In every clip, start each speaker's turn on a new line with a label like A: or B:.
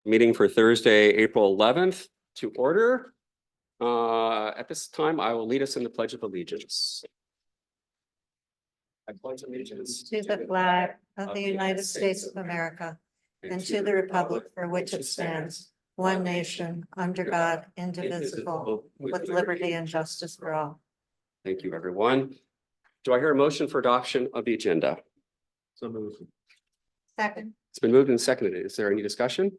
A: Meeting for Thursday, April 11th to order. At this time, I will lead us in the Pledge of Allegiance. I pledge allegiance
B: to the flag of the United States of America and to the republic for which it stands, one nation, under God, indivisible, with liberty and justice for all.
A: Thank you, everyone. Do I hear a motion for adoption of the agenda?
C: So moved.
B: Second.
A: It's been moved and seconded. Is there any discussion?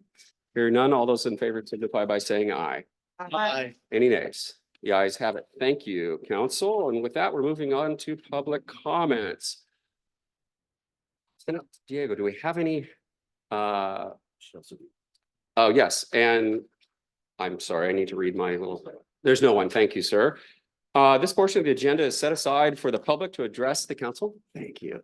A: Hearing none, all those in favor signify by saying aye.
C: Aye.
A: Any nays? The ayes have it. Thank you, council. And with that, we're moving on to public comments. Diego, do we have any? Oh, yes. And I'm sorry, I need to read my little, there's no one. Thank you, sir. This portion of the agenda is set aside for the public to address the council. Thank you.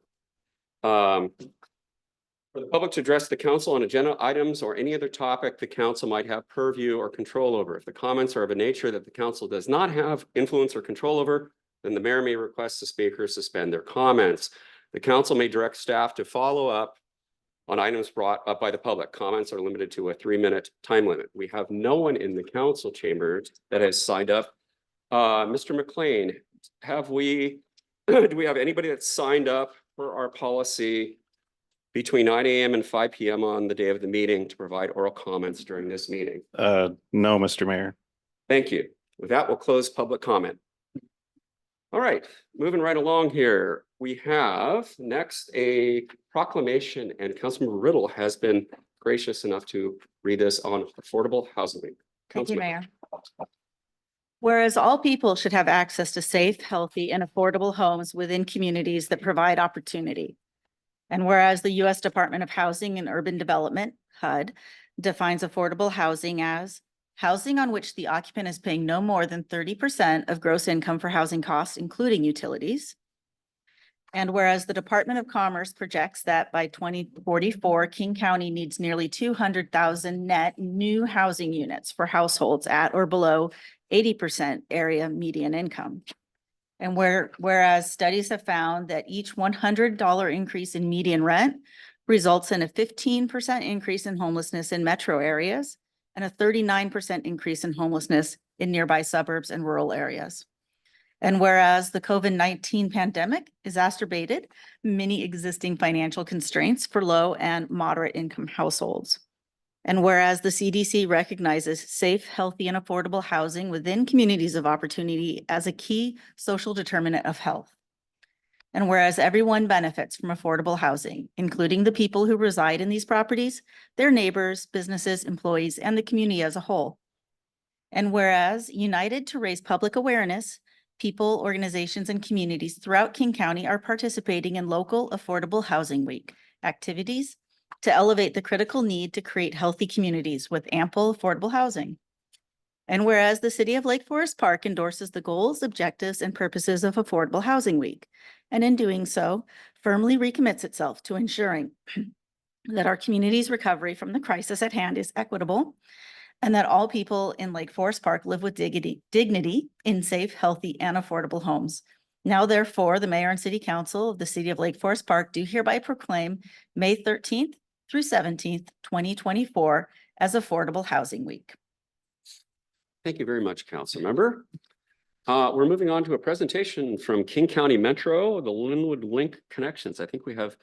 A: For the public to address the council on agenda items or any other topic the council might have purview or control over. If the comments are of a nature that the council does not have influence or control over, then the mayor may request the speaker suspend their comments. The council may direct staff to follow up on items brought up by the public. Comments are limited to a 3-minute time limit. We have no one in the council chamber that has signed up. Mr. McLean, do we have anybody that's signed up for our policy between 9 a.m. and 5 p.m. on the day of the meeting to provide oral comments during this meeting?
C: No, Mr. Mayor.
A: Thank you. With that, we'll close public comment. All right, moving right along here. We have next a proclamation, and Councilmember Riddle has been gracious enough to read this on affordable housing.
D: Thank you, Mayor. Whereas all people should have access to safe, healthy, and affordable homes within communities that provide opportunity. And whereas the U.S. Department of Housing and Urban Development, HUD, defines affordable housing as housing on which the occupant is paying no more than 30% of gross income for housing costs, including utilities. And whereas the Department of Commerce projects that by 2044, King County needs nearly 200,000 net new housing units for households at or below 80% area median income. And whereas studies have found that each $100 increase in median rent results in a 15% increase in homelessness in metro areas and a 39% increase in homelessness in nearby suburbs and rural areas. And whereas the COVID-19 pandemic exacerbated many existing financial constraints for low and moderate income households. And whereas the CDC recognizes safe, healthy, and affordable housing within communities of opportunity as a key social determinant of health. And whereas everyone benefits from affordable housing, including the people who reside in these properties, their neighbors, businesses, employees, and the community as a whole. And whereas united to raise public awareness, people, organizations, and communities throughout King County are participating in local Affordable Housing Week activities to elevate the critical need to create healthy communities with ample affordable housing. And whereas the City of Lake Forest Park endorses the goals, objectives, and purposes of Affordable Housing Week, and in doing so, firmly recommits itself to ensuring that our community's recovery from the crisis at hand is equitable, and that all people in Lake Forest Park live with dignity in safe, healthy, and affordable homes. Now, therefore, the Mayor and City Council of the City of Lake Forest Park do hereby proclaim May 13th through 17th, 2024 as Affordable Housing Week.
A: Thank you very much, Council Member. We're moving on to a presentation from King County Metro, the Lynnwood Link Connections. I think we have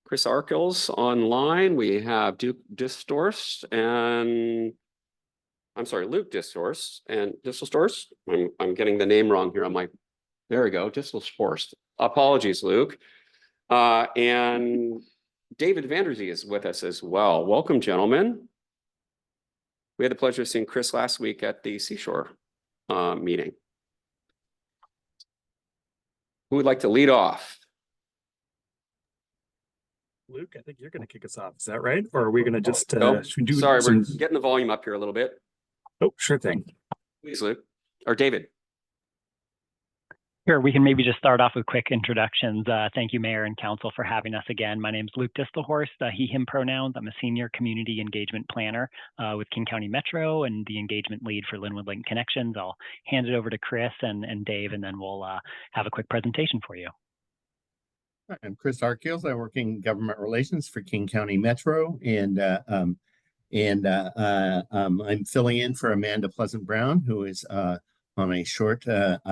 A: Chris Arkels online. We have Duke Distorst and Luke Distorst and Distorst. I'm getting the name wrong here on my, there we go, Distorst. Apologies, Luke. And David Vanderzee is with us as well. Welcome, gentlemen. We had the pleasure of seeing Chris last week at the Seashore meeting. Who would like to lead off?
E: Luke, I think you're going to kick us off. Is that right? Or are we going to just
A: Nope. Sorry,
E: some...
A: we're getting the volume up here a little bit.
E: Oh, sure thing.
A: Please, Luke. Or David.
F: Sure, we can maybe just start off with quick introductions. Thank you, Mayor and Council, for having us again. My name is Luke Distelhorst, he, him pronouns. I'm a senior community engagement planner with King County Metro and the engagement lead for Lynnwood Link Connections. I'll hand it over to Chris and Dave, and then we'll have a quick presentation for you.
G: I'm Chris Arkels. I work in government relations for King County Metro, and
C: And I'm filling in for Amanda Pleasant Brown, who is on a short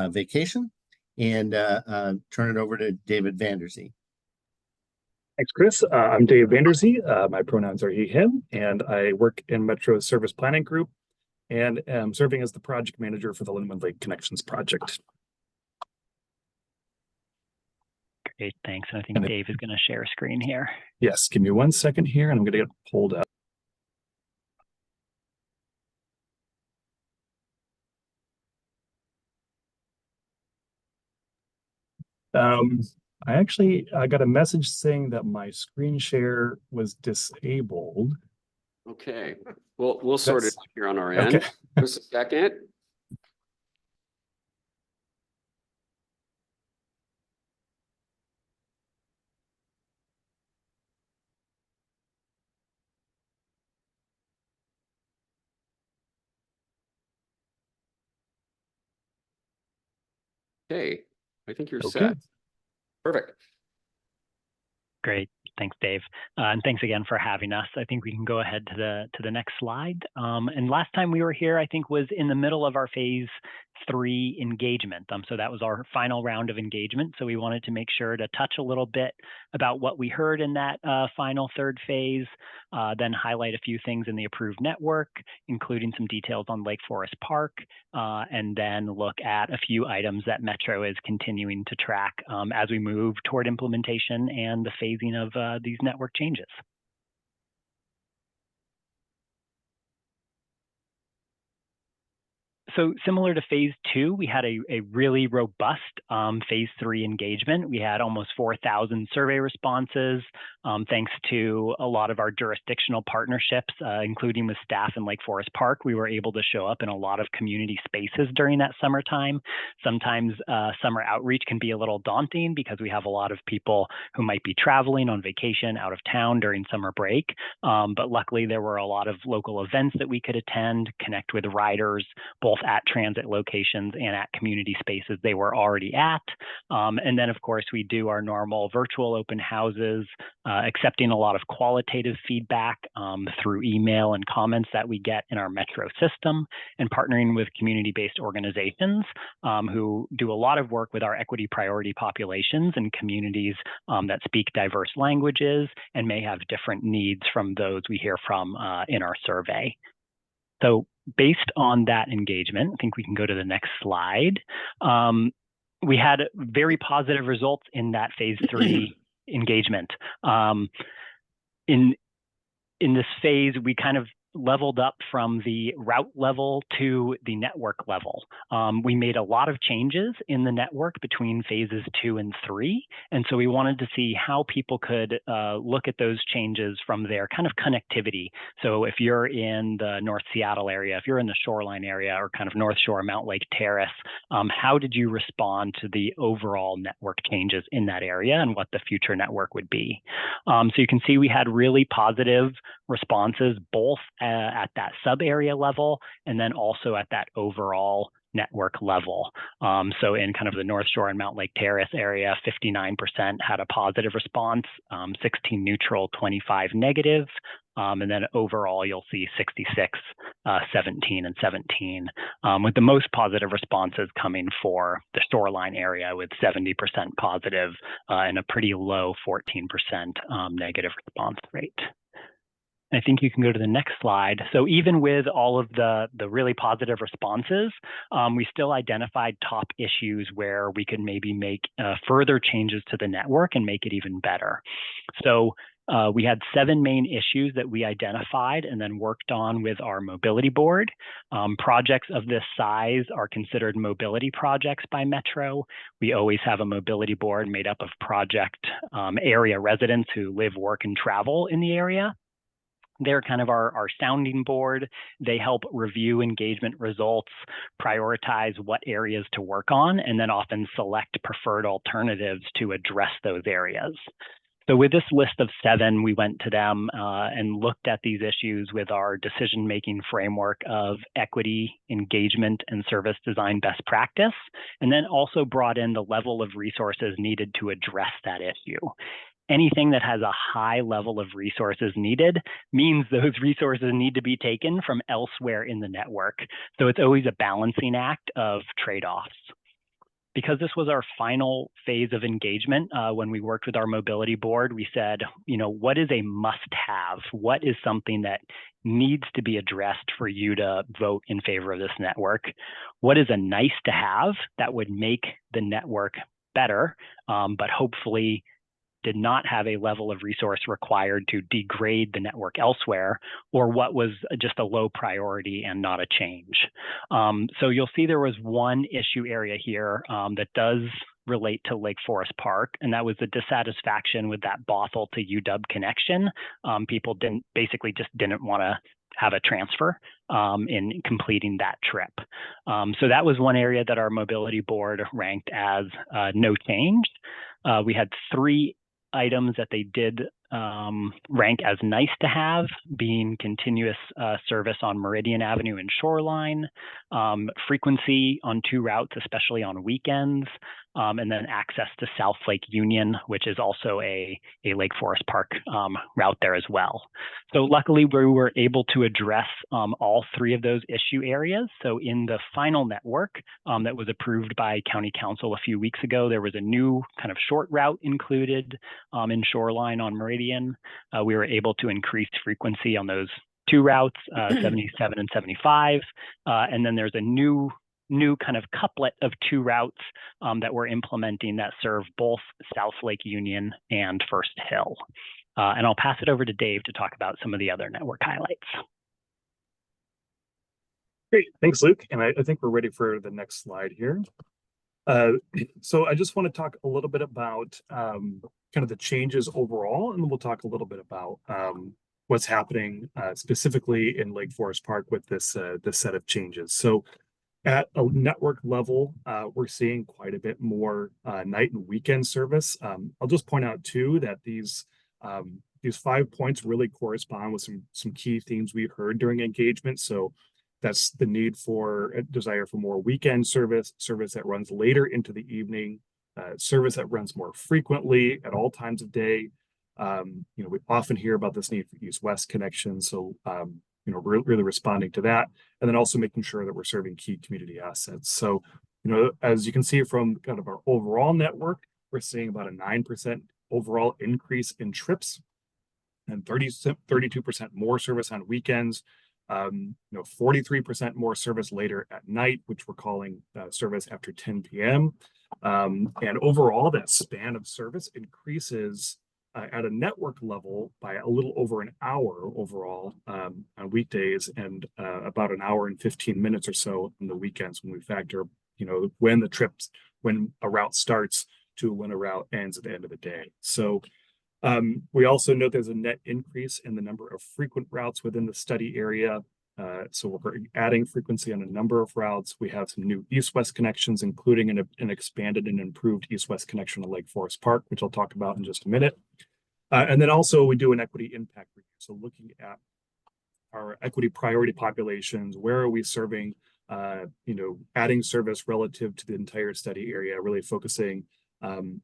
C: vacation, and turn it over to David Vanderzee.
E: Thanks, Chris. I'm Dave Vanderzee. My pronouns are he, him, and I work in Metro's Service Planning Group and am serving as the project manager for the Lynnwood Lake Connections project.
F: Great, thanks. And I think Dave is going to share a screen here.
E: Yes, give me 1 second here, and I'm going to get pulled up. I got a message saying that my screen share was disabled.
A: Okay, we'll sort it here on our end.
E: Okay.
A: Just a second. Okay, I think you're set. Perfect.
F: Great. Thanks, Dave. And thanks again for having us. I think we can go ahead to the next slide. And last time we were here, I think, was in the middle of our phase 3 engagement. So that was our final round of engagement. So we wanted to make sure to touch a little bit about what we heard in that final third phase, then highlight a few things in the approved network, including some details on Lake Forest Park, and then look at a few items that Metro is continuing to track as we move toward implementation and the phasing of these network changes. So similar to phase 2, we had a really robust phase 3 engagement. We had almost 4,000 survey responses, thanks to a lot of our jurisdictional partnerships, including with staff in Lake Forest Park. We were able to show up in a lot of community spaces during that summertime. Sometimes summer outreach can be a little daunting because we have a lot of people who might be traveling on vacation out of town during summer break. But luckily, there were a lot of local events that we could attend, connect with riders, both at transit locations and at community spaces they were already at. And then, of course, we do our normal virtual open houses, accepting a lot of qualitative feedback through email and comments that we get in our Metro system, and partnering with community-based organizations who do a lot of work with our equity priority populations and communities that speak diverse languages and may have different needs from those we hear from in our survey. So based on that engagement, I think we can go to the next slide. We had very positive results in that phase 3 engagement. In this phase, we kind of leveled up from the route level to the network level. We made a lot of changes in the network between phases 2 and 3. And so we wanted to see how people could look at those changes from their kind of connectivity. So if you're in the North Seattle area, if you're in the shoreline area or kind of North Shore, Mount Lake Terrace, how did you respond to the overall network changes in that area and what the future network would be? So you can see we had really positive responses both at that sub area level and then also at that overall network level. So in kind of the North Shore and Mount Lake Terrace area, 59% had a positive response, 16 neutral, 25 negative. And then overall, you'll see 66, 17, and 17, with the most positive responses coming for the shoreline area with 70% positive and a pretty low 14% negative response rate. I think you can go to the next slide. So even with all of the really positive responses, we still identified top issues where we could maybe make further changes to the network and make it even better. So we had 7 main issues that we identified and then worked on with our mobility board. Projects of this size are considered mobility projects by Metro. We always have a mobility board made up of project area residents who live, work, and travel in the area. They're kind of our sounding board. They help review engagement results, prioritize what areas to work on, and then often select preferred alternatives to address those areas. So with this list of 7, we went to them and looked at these issues with our decision-making framework of equity, engagement, and service design best practice, and then also brought in the level of resources needed to address that issue. anything that has a high level of resources needed means those resources need to be taken from elsewhere in the network. So it's always a balancing act of trade-offs. Because this was our final phase of engagement, when we worked with our mobility board, we said, what is a must-have? What is something that needs to be addressed for you to vote in favor of this network? What is a nice-to-have that would make the network better, but hopefully did not have a level of resource required to degrade the network elsewhere, or what was just a low priority and not a change. So you'll see there was one issue area here that does relate to Lake Forest Park, and that was the dissatisfaction with that Bothell to UW connection. People basically just didn't want to have a transfer in completing that trip. So that was one area that our mobility board ranked as no change. We had 3 items that they did rank as nice to have, being continuous service on Meridian Avenue and Shoreline, frequency on 2 routes, especially on weekends, and then access to South Lake Union, which is also a Lake Forest Park route there as well. So luckily we were able to address all 3 of those issue areas. So in the final network that was approved by County Council a few weeks ago, there was a new kind of short route included in Shoreline on Meridian. We were able to increase frequency on those 2 routes, 77 and 75. And then there's a new kind of couplet of 2 routes that we're implementing that serve both South Lake Union and First Hill. And I'll pass it over to Dave to talk about some of the other network highlights.
E: Great, thanks, Luke. And I think we're ready for the next slide here. So I just want to talk a little bit about kind of the changes overall, and we'll talk a little bit about what's happening specifically in Lake Forest Park with this set of changes. So at a network level, we're seeing quite a bit more night and weekend service. I'll just point out too that these 5 points really correspond with some key themes we heard during engagement. So that's the need for a desire for more weekend service that runs later into the evening, service that runs more frequently at all times of day. We often hear about this need for east-west connections. So really responding to that, and then also making sure that we're serving key community assets. So, as you can see from kind of our overall network, we're seeing about a 9% overall increase in trips and 32% more service on weekends, 43% more service later at night, which we're calling service after 10 p.m. And overall, that span of service increases at a network level by a little over an hour overall on weekdays, and about an hour and 15 minutes or so on the weekends when we factor, when a route starts to when a route ends at the end of the day. So we also note there's a net increase in the number of frequent routes within the study area. So we're adding frequency on a number of routes. We have some new east-west connections, including an expanded and improved east-west connection to Lake Forest Park, which I'll talk about in just a minute. And then also we do an equity impact review. So looking at our equity priority populations, where are we serving, adding service relative to the entire study area, really focusing on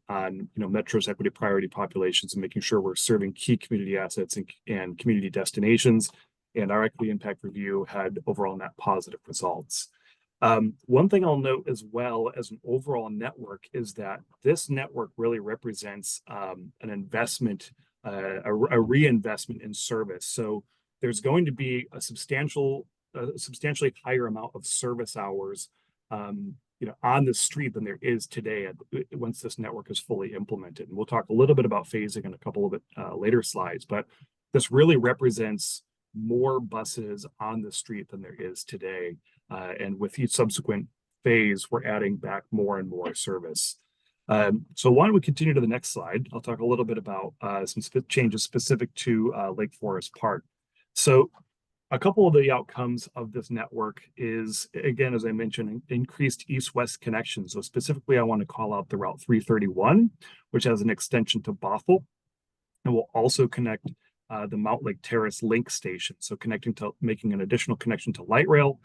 E: Metro's equity priority populations and making sure we're serving key community assets and community destinations. And our equity impact review had overall net positive results. One thing I'll note as well as an overall network is that this network really represents an investment, a reinvestment in service. So there's going to be a substantially higher amount of service hours on the street than there is today once this network is fully implemented. And we'll talk a little bit about phasing in a couple of later slides, but this really represents more buses on the street than there is today. And with each subsequent phase, we're adding back more and more service. So why don't we continue to the next slide? I'll talk a little bit about some changes specific to Lake Forest Park. So a couple of the outcomes of this network is, again, as I mentioned, increased east-west connections. So specifically, I want to call out the Route 331, which has an extension to Bothell, and will also connect the Mount Lake Terrace Link Station. So making an additional connection to light rail,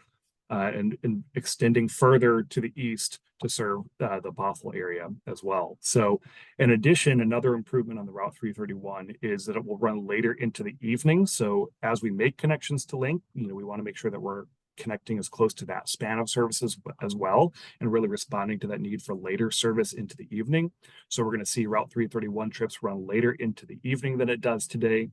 E: and extending further to the east to serve the Bothell area as well. So in addition, another improvement on the Route 331 is that it will run later into the evening. So as we make connections to Link, we want to make sure that we're connecting as close to that span of services as well, and really responding to that need for later service into the evening. So we're going to see Route 331 trips run later into the evening than it does today.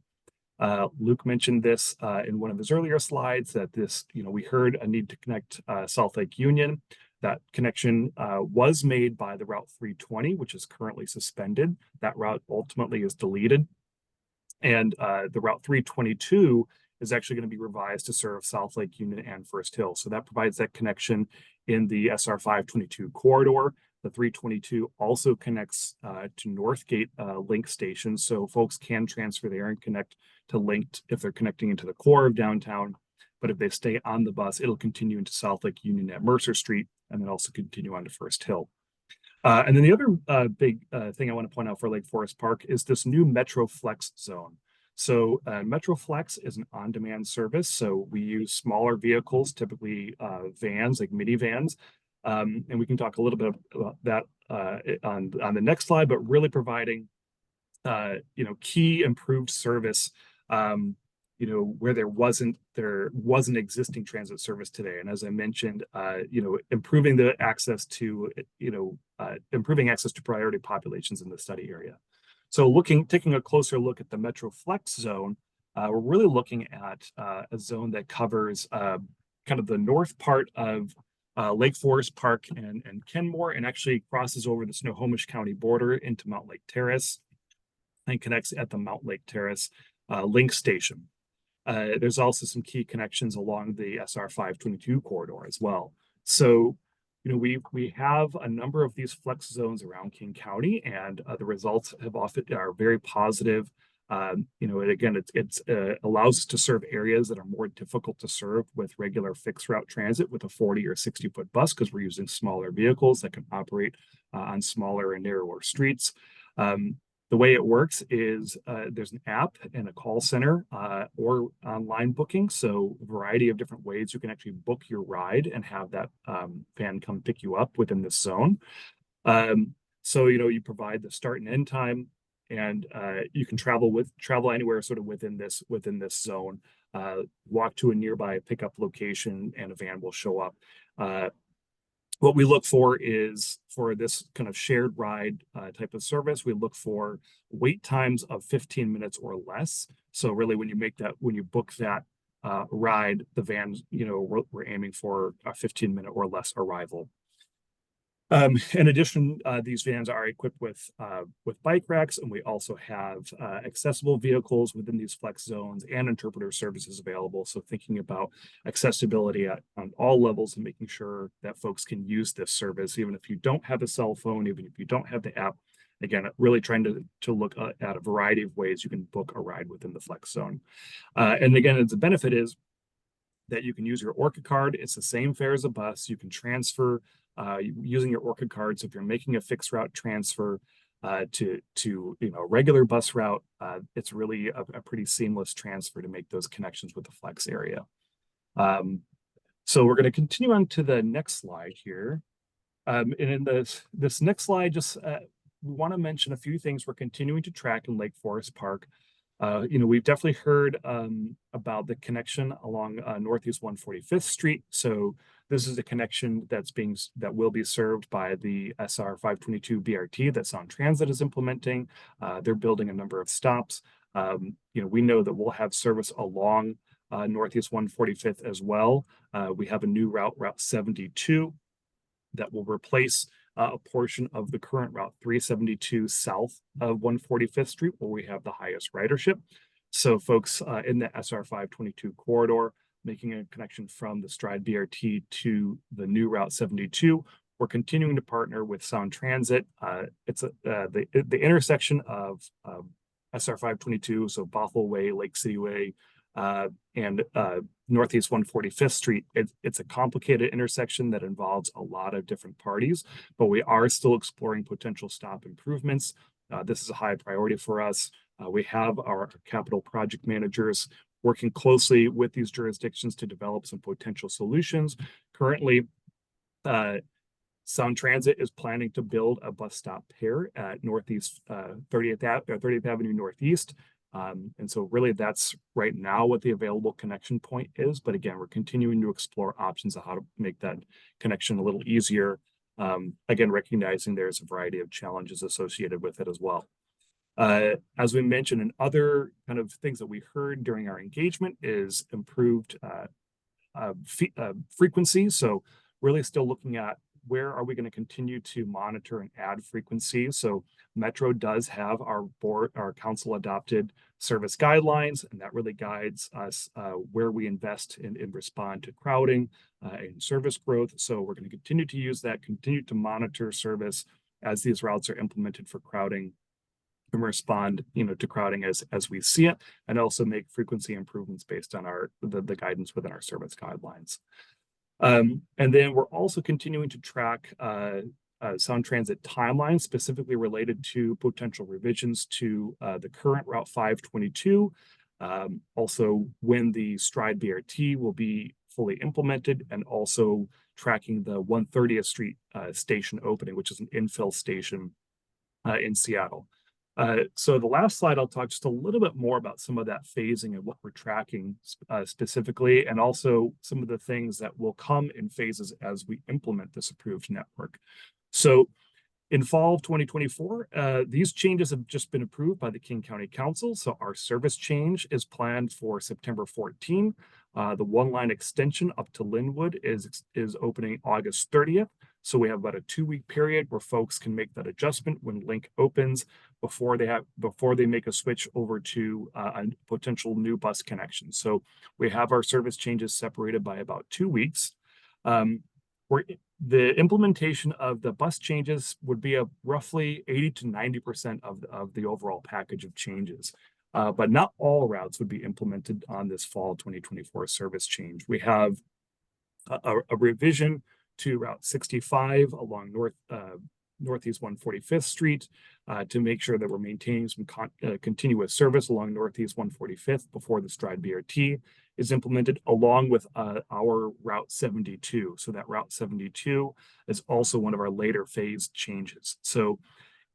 E: Luke mentioned this in one of his earlier slides, that this, we heard a need to connect South Lake Union. That connection was made by the Route 320, which is currently suspended. That route ultimately is deleted. And the Route 322 is actually going to be revised to serve South Lake Union and First Hill. So that provides that connection in the SR 522 corridor. The 322 also connects to Northgate Link station. So folks can transfer there and connect to Linked if they're connecting into the core of downtown. But if they stay on the bus, it'll continue into South Lake Union at Mercer Street, and then also continue on to First Hill. And then the other big thing I want to point out for Lake Forest Park is this new Metro Flex zone. So Metro Flex is an on-demand service. So we use smaller vehicles, typically vans, like minivans. And we can talk a little bit about that on the next slide, but really providing, key improved service, where there wasn't existing transit service today. And as I mentioned, improving the access to, improving access to priority populations in the study area. So taking a closer look at the Metro Flex zone, we're really looking at a zone that covers kind of the north part of Lake Forest Park and Kenmore, and actually crosses over the Snohomish County border into Mount Lake Terrace and connects at the Mount Lake Terrace Link Station. There's also some key connections along the SR 522 corridor as well. So, we have a number of these flex zones around King County, and the results are very positive. And again, it allows us to serve areas that are more difficult to serve with regular fixed route transit with a 40 or 60-foot bus, because we're using smaller vehicles that can operate on smaller and narrower streets. The way it works is there's an app and a call center or online booking. So a variety of different ways you can actually book your ride and have that van come pick you up within this zone. So, you provide the start and end time, and you can travel anywhere sort of within this zone, walk to a nearby pickup location, and a van will show up. What we look for is, for this kind of shared ride type of service, we look for wait times of 15 minutes or less. So really, when you book that ride, the van, we're aiming for a 15-minute or less arrival. In addition, these vans are equipped with bike racks, and we also have accessible vehicles within these flex zones and interpreter services available. So thinking about accessibility on all levels and making sure that folks can use this service, even if you don't have a cell phone, even if you don't have the app. Again, really trying to look at a variety of ways you can book a ride within the flex zone. And again, the benefit is that you can use your Orca card. It's the same fare as a bus. You can transfer using your Orca card. So if you're making a fixed route transfer to a regular bus route, it's really a pretty seamless transfer to make those connections with the flex area. So we're going to continue on to the next slide here. And in this next slide, just we want to mention a few things we're continuing to track in Lake Forest Park. We've definitely heard about the connection along Northeast 145th Street. So this is a connection that will be served by the SR 522 BRT that Sound Transit is implementing. They're building a number of stops. We know that we'll have service along Northeast 145th as well. We have a new Route 72, that will replace a portion of the current Route 372 south of 145th Street, where we have the highest ridership. So folks in the SR 522 corridor, making a connection from the Stride BRT to the new Route 72, we're continuing to partner with Sound Transit. It's the intersection of SR 522, so Bothell Way, Lake City Way, and Northeast 145th Street. It's a complicated intersection that involves a lot of different parties, but we are still exploring potential stop improvements. This is a high priority for us. We have our capital project managers working closely with these jurisdictions to develop some potential solutions. Currently, Sound Transit is planning to build a bus stop pair at Northeast 30th Avenue Northeast. And so really that's right now what the available connection point is. But again, we're continuing to explore options of how to make that connection a little easier. Again, recognizing there's a variety of challenges associated with it as well. As we mentioned, and other kind of things that we heard during our engagement is improved frequency. So really still looking at where are we going to continue to monitor and add frequency. So Metro does have our council adopted service guidelines, and that really guides us where we invest and respond to crowding and service growth. So we're going to continue to use that, continue to monitor service as these routes are implemented for crowding, and respond, to crowding as we see it, and also make frequency improvements based on the guidance within our service guidelines. And then we're also continuing to track Sound Transit timelines, specifically related to potential revisions to the current Route 522. Also, when the Stride BRT will be fully implemented, and also tracking the 130th Street station opening, which is an infill station in Seattle. So the last slide, I'll talk just a little bit more about some of that phasing and what we're tracking specifically, and also some of the things that will come in phases as we implement this approved network. So in fall of 2024, these changes have just been approved by the King County Council. So our service change is planned for September 14. The one-line extension up to Lynnwood is opening August 30th. So we have about a 2-week period where folks can make that adjustment when Link opens before they make a switch over to a potential new bus connection. So we have our service changes separated by about 2 weeks. The implementation of the bus changes would be a roughly 80 to 90% of the overall package of changes. But not all routes would be implemented on this fall 2024 service change. We have a revision to Route 65 along Northeast 145th Street to make sure that we're maintaining some continuous service along Northeast 145th before the Stride BRT is implemented, along with our Route 72. So that Route 72 is also one of our later phase changes. So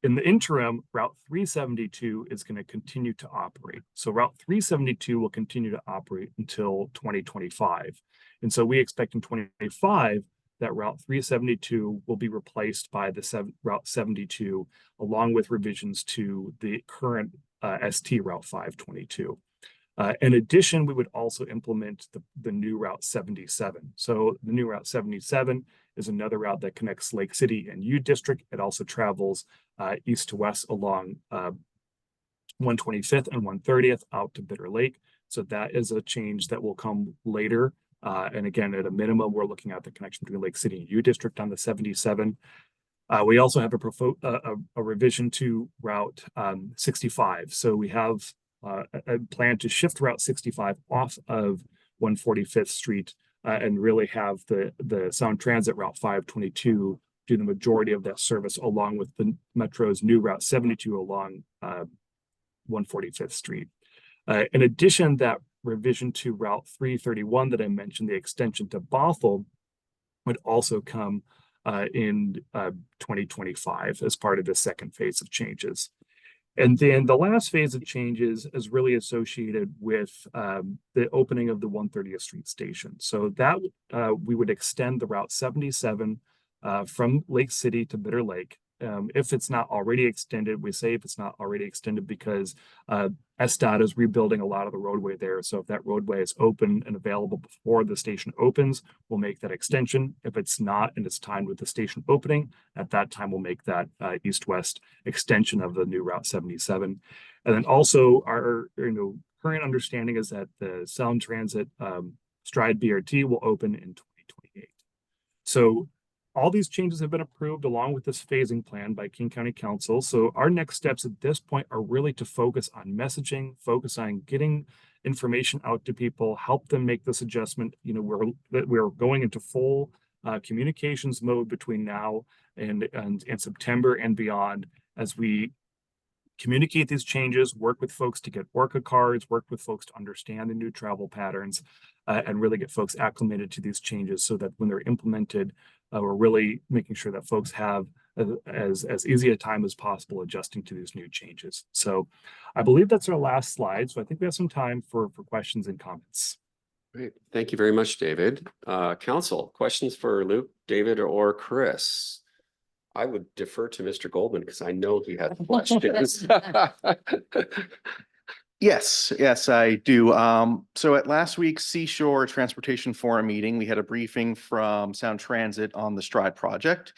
E: in the interim, Route 372 is going to continue to operate. So Route 372 will continue to operate until 2025. And so we expect in 2025 that Route 372 will be replaced by the Route 72, along with revisions to the current ST Route 522. In addition, we would also implement the new Route 77. So the new Route 77 is another route that connects Lake City and U District. It also travels east to west along 125th and 130th out to Bitter Lake. So that is a change that will come later. And again, at a minimum, we're looking at the connection between Lake City and U District on the 77. We also have a revision to Route 65. So we have a plan to shift Route 65 off of 145th Street and really have the Sound Transit Route 522 do the majority of that service, along with the Metro's new Route 72 along 145th Street. In addition, that revision to Route 331 that I mentioned, the extension to Bothell, would also come in 2025 as part of the second phase of changes. And then the last phase of changes is really associated with the opening of the 130th Street station. So that we would extend the Route 77 from Lake City to Bitter Lake. If it's not already extended, we say if it's not already extended because SDOT is rebuilding a lot of the roadway there. So if that roadway is open and available before the station opens, we'll make that extension. If it's not and it's timed with the station opening, at that time we'll make that east-west extension of the new Route 77. And then also our current understanding is that the Sound Transit Stride BRT will open in 2028. So all these changes have been approved along with this phasing plan by King County Council. So our next steps at this point are really to focus on messaging, focus on getting information out to people, help them make this adjustment. We're going into full communications mode between now and September and beyond as we communicate these changes, work with folks to get orca cards, work with folks to understand the new travel patterns, and really get folks acclimated to these changes so that when they're implemented, we're really making sure that folks have as easy a time as possible adjusting to these new changes. So I believe that's our last slide. So I think we have some time for questions and comments.
A: Great. Thank you very much, David. Council, questions for Luke, David, or Chris? I would defer to Mr. Goldman because I know he has questions.
G: Yes, I do. So at last week's Seashore Transportation Forum meeting, we had a briefing from Sound Transit on the Stride project.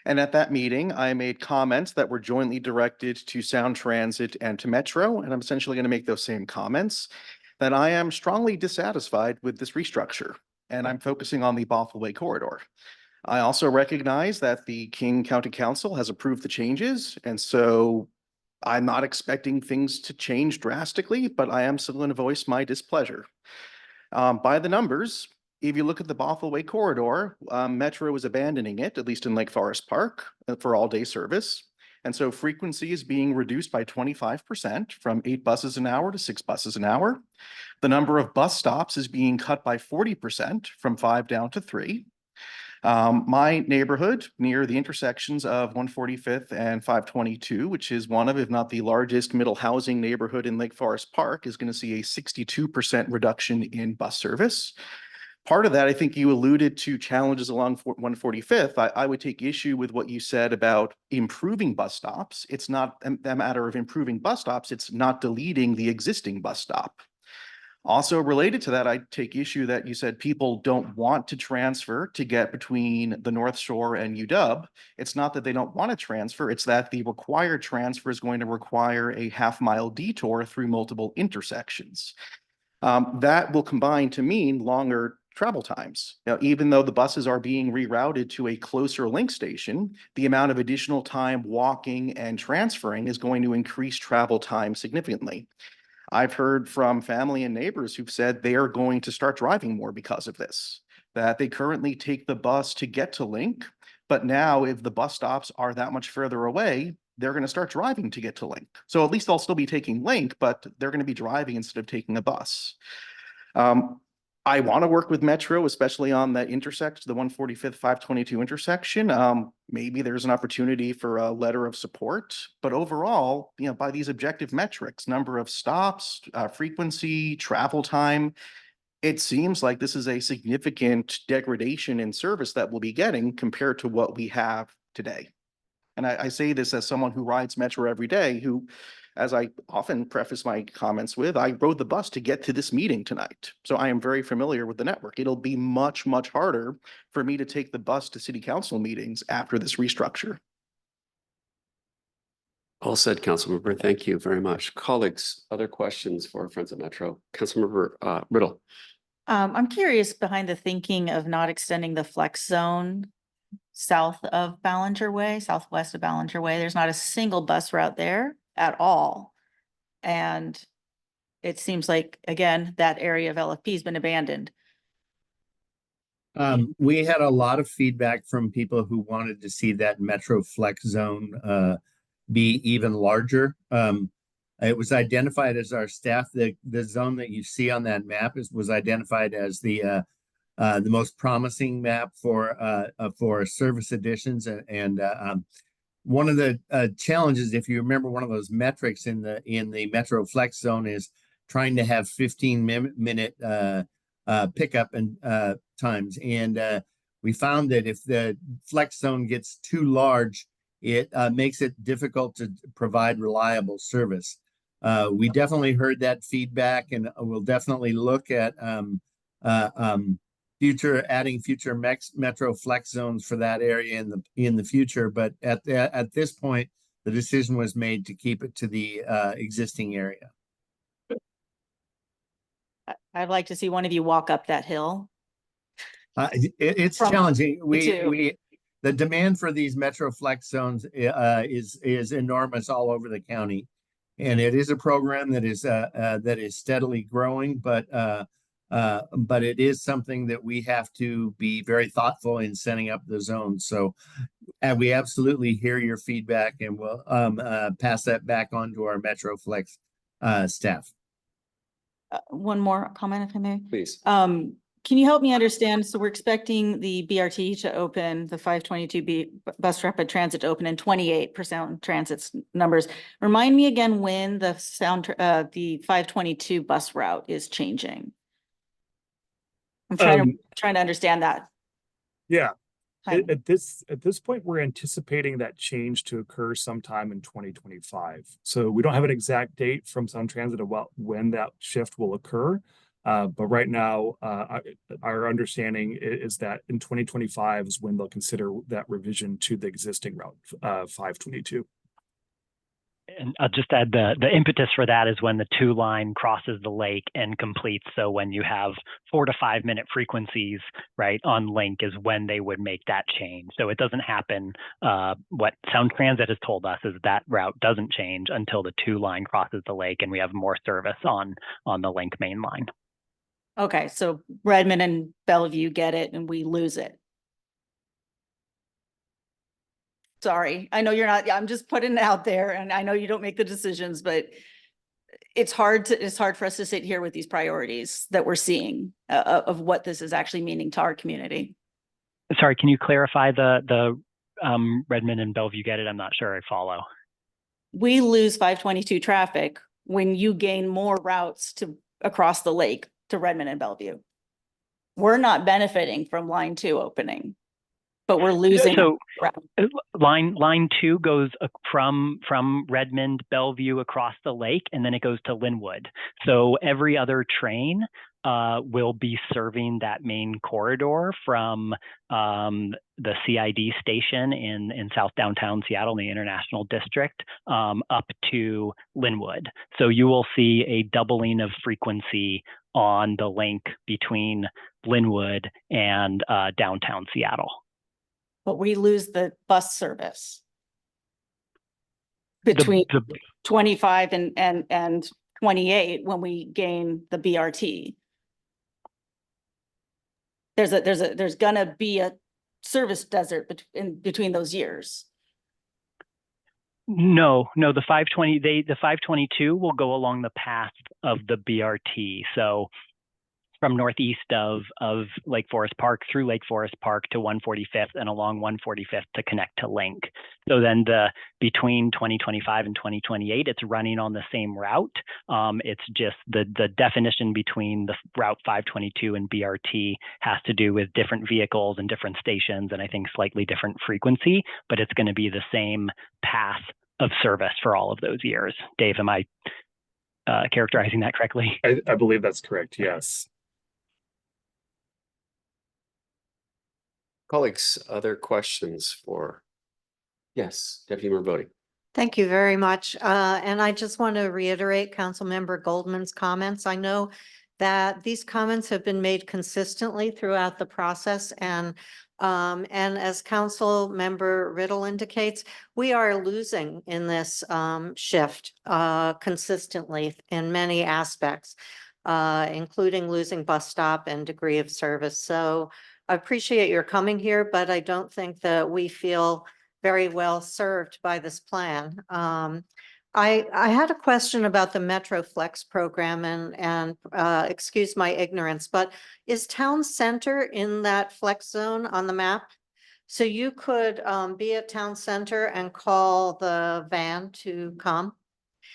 G: And at that meeting, I made comments that were jointly directed to Sound Transit and to Metro. And I'm essentially going to make those same comments, that I am strongly dissatisfied with this restructure. And I'm focusing on the Bothell Way corridor. I also recognize that the King County Council has approved the changes. And so I'm not expecting things to change drastically, but I am still going to voice my displeasure. By the numbers, if you look at the Bothell Way corridor, Metro is abandoning it, at least in Lake Forest Park, for all-day service. And so frequency is being reduced by 25% from 8 buses an hour to 6 buses an hour. The number of bus stops is being cut by 40% from 5 down to 3. My neighborhood near the intersections of 145th and 522, which is one of, if not the largest middle housing neighborhood in Lake Forest Park, is going to see a 62% reduction in bus service. Part of that, I think you alluded to challenges along 145th. I would take issue with what you said about improving bus stops. It's not a matter of improving bus stops. It's not deleting the existing bus stop. Also related to that, I take issue that you said people don't want to transfer to get between the North Shore and UW. It's not that they don't want to transfer, it's that the required transfer is going to require a half-mile detour through multiple intersections. That will combine to mean longer travel times. Now, even though the buses are being rerouted to a closer link station, the amount of additional time walking and transferring is going to increase travel time significantly. I've heard from family and neighbors who've said they are going to start driving more because of this, that they currently take the bus to get to Link, but now if the bus stops are that much further away, they're going to start driving to get to Link. So at least they'll still be taking Link, but they're going to be driving instead of taking a bus. I want to work with Metro, especially on that intersection, the 145th, 522 intersection. Maybe there's an opportunity for a letter of support, but overall, by these objective metrics, number of stops, frequency, travel time, it seems like this is a significant degradation in service that we'll be getting compared to what we have today. And I say this as someone who rides Metro every day, who, as I often preface my comments with, I rode the bus to get to this meeting tonight. So I am very familiar with the network. It'll be much, much harder for me to take the bus to city council meetings after this restructure.
A: All said, Councilmember. Thank you very much. Colleagues, other questions for Friends of Metro? Councilmember Riddle.
D: I'm curious behind the thinking of not extending the flex zone south of Ballinger Way, southwest of Ballinger Way. There's not a single bus route there at all. And it seems like, again, that area of LFP has been abandoned.
C: We had a lot of feedback from people who wanted to see that Metro Flex Zone be even larger. It was identified as our staff, the zone that you see on that map was identified as the most promising map for service additions. And one of the challenges, if you remember, one of those metrics in the Metro Flex Zone is trying to have 15-minute pickup and times. And we found that if the Flex Zone gets too large, it makes it difficult to provide reliable service. We definitely heard that feedback, and we'll definitely look at adding future Metro Flex Zones for that area in the future. But at this point, the decision was made to keep it to the existing area.
D: I'd like to see one of you walk up that hill.
C: It's challenging. The demand for these Metro Flex Zones is enormous all over the county, and it is a program that is steadily growing. But But it is something that we have to be very thoughtful in setting up the zones. So we absolutely hear your feedback, and we'll pass that back on to our MetroFlex staff.
D: One more comment, if I may.
A: Please.
D: Can you help me understand? So we're expecting the BRT to open, the 522 bus rapid transit to open in 28% transit's numbers. Remind me again when the the 522 bus route is changing. I'm trying to understand that.
E: Yeah.
D: Time.
E: At this point, we're anticipating that change to occur sometime in 2025. So we don't have an exact date from Sound Transit about when that shift will occur. But right now, our understanding is that in 2025 is when they'll consider that revision to the existing route 522.
F: And I'll just add the impetus for that is when the 2 line crosses the lake and completes. So when you have 4 to 5 minute frequencies, right, on link is when they would make that change. So it doesn't happen. What Sound Transit has told us is that route doesn't change until the 2 line crosses the lake and we have more service on the link main line.
D: Okay, so Redmond and Bellevue get it and we lose it. Sorry, I know you're not, I'm just putting it out there and I know you don't make the decisions, but it's hard for us to sit here with these priorities that we're seeing of what this is actually meaning to our community.
F: Sorry, can you clarify the Redmond and Bellevue get it? I'm not sure I follow.
D: We lose 522 traffic when you gain more routes to across the lake to Redmond and Bellevue. We're not benefiting from line 2 opening, but we're losing.
F: So line 2 goes from Redmond, Bellevue across the lake, and then it goes to Lynnwood. So every other train will be serving that main corridor from the CID station in South Downtown Seattle, in the International District, up to Lynnwood. So you will see a doubling of frequency on the link between Lynnwood and downtown Seattle.
D: But we lose the bus service between 25 and 28 when we gain the BRT. There's gonna be a service desert between those years.
F: No, the 522 will go along the path of the BRT. So from northeast of Lake Forest Park through Lake Forest Park to 145th and along 145th to connect to Link. So then between 2025 and 2028, it's running on the same route. It's just the definition between the route 522 and BRT has to do with different vehicles and different stations, and I think slightly different frequency, but it's going to be the same path of service for all of those years. Dave, am I characterizing that correctly?
E: I believe that's correct. Yes.
A: Colleagues, other questions for? Yes, Deputy Mayor Bodie.
B: Thank you very much. And I just want to reiterate Councilmember Goldman's comments. I know that these comments have been made consistently throughout the process, and as Council Member Riddle indicates, we are losing in this shift consistently in many aspects, including losing bus stop and degree of service. So I appreciate your coming here, but I don't think that we feel very well served by this plan. I had a question about the MetroFlex program, and excuse my ignorance, but is Town Center in that flex zone on the map? So you could be at Town Center and call the van to come?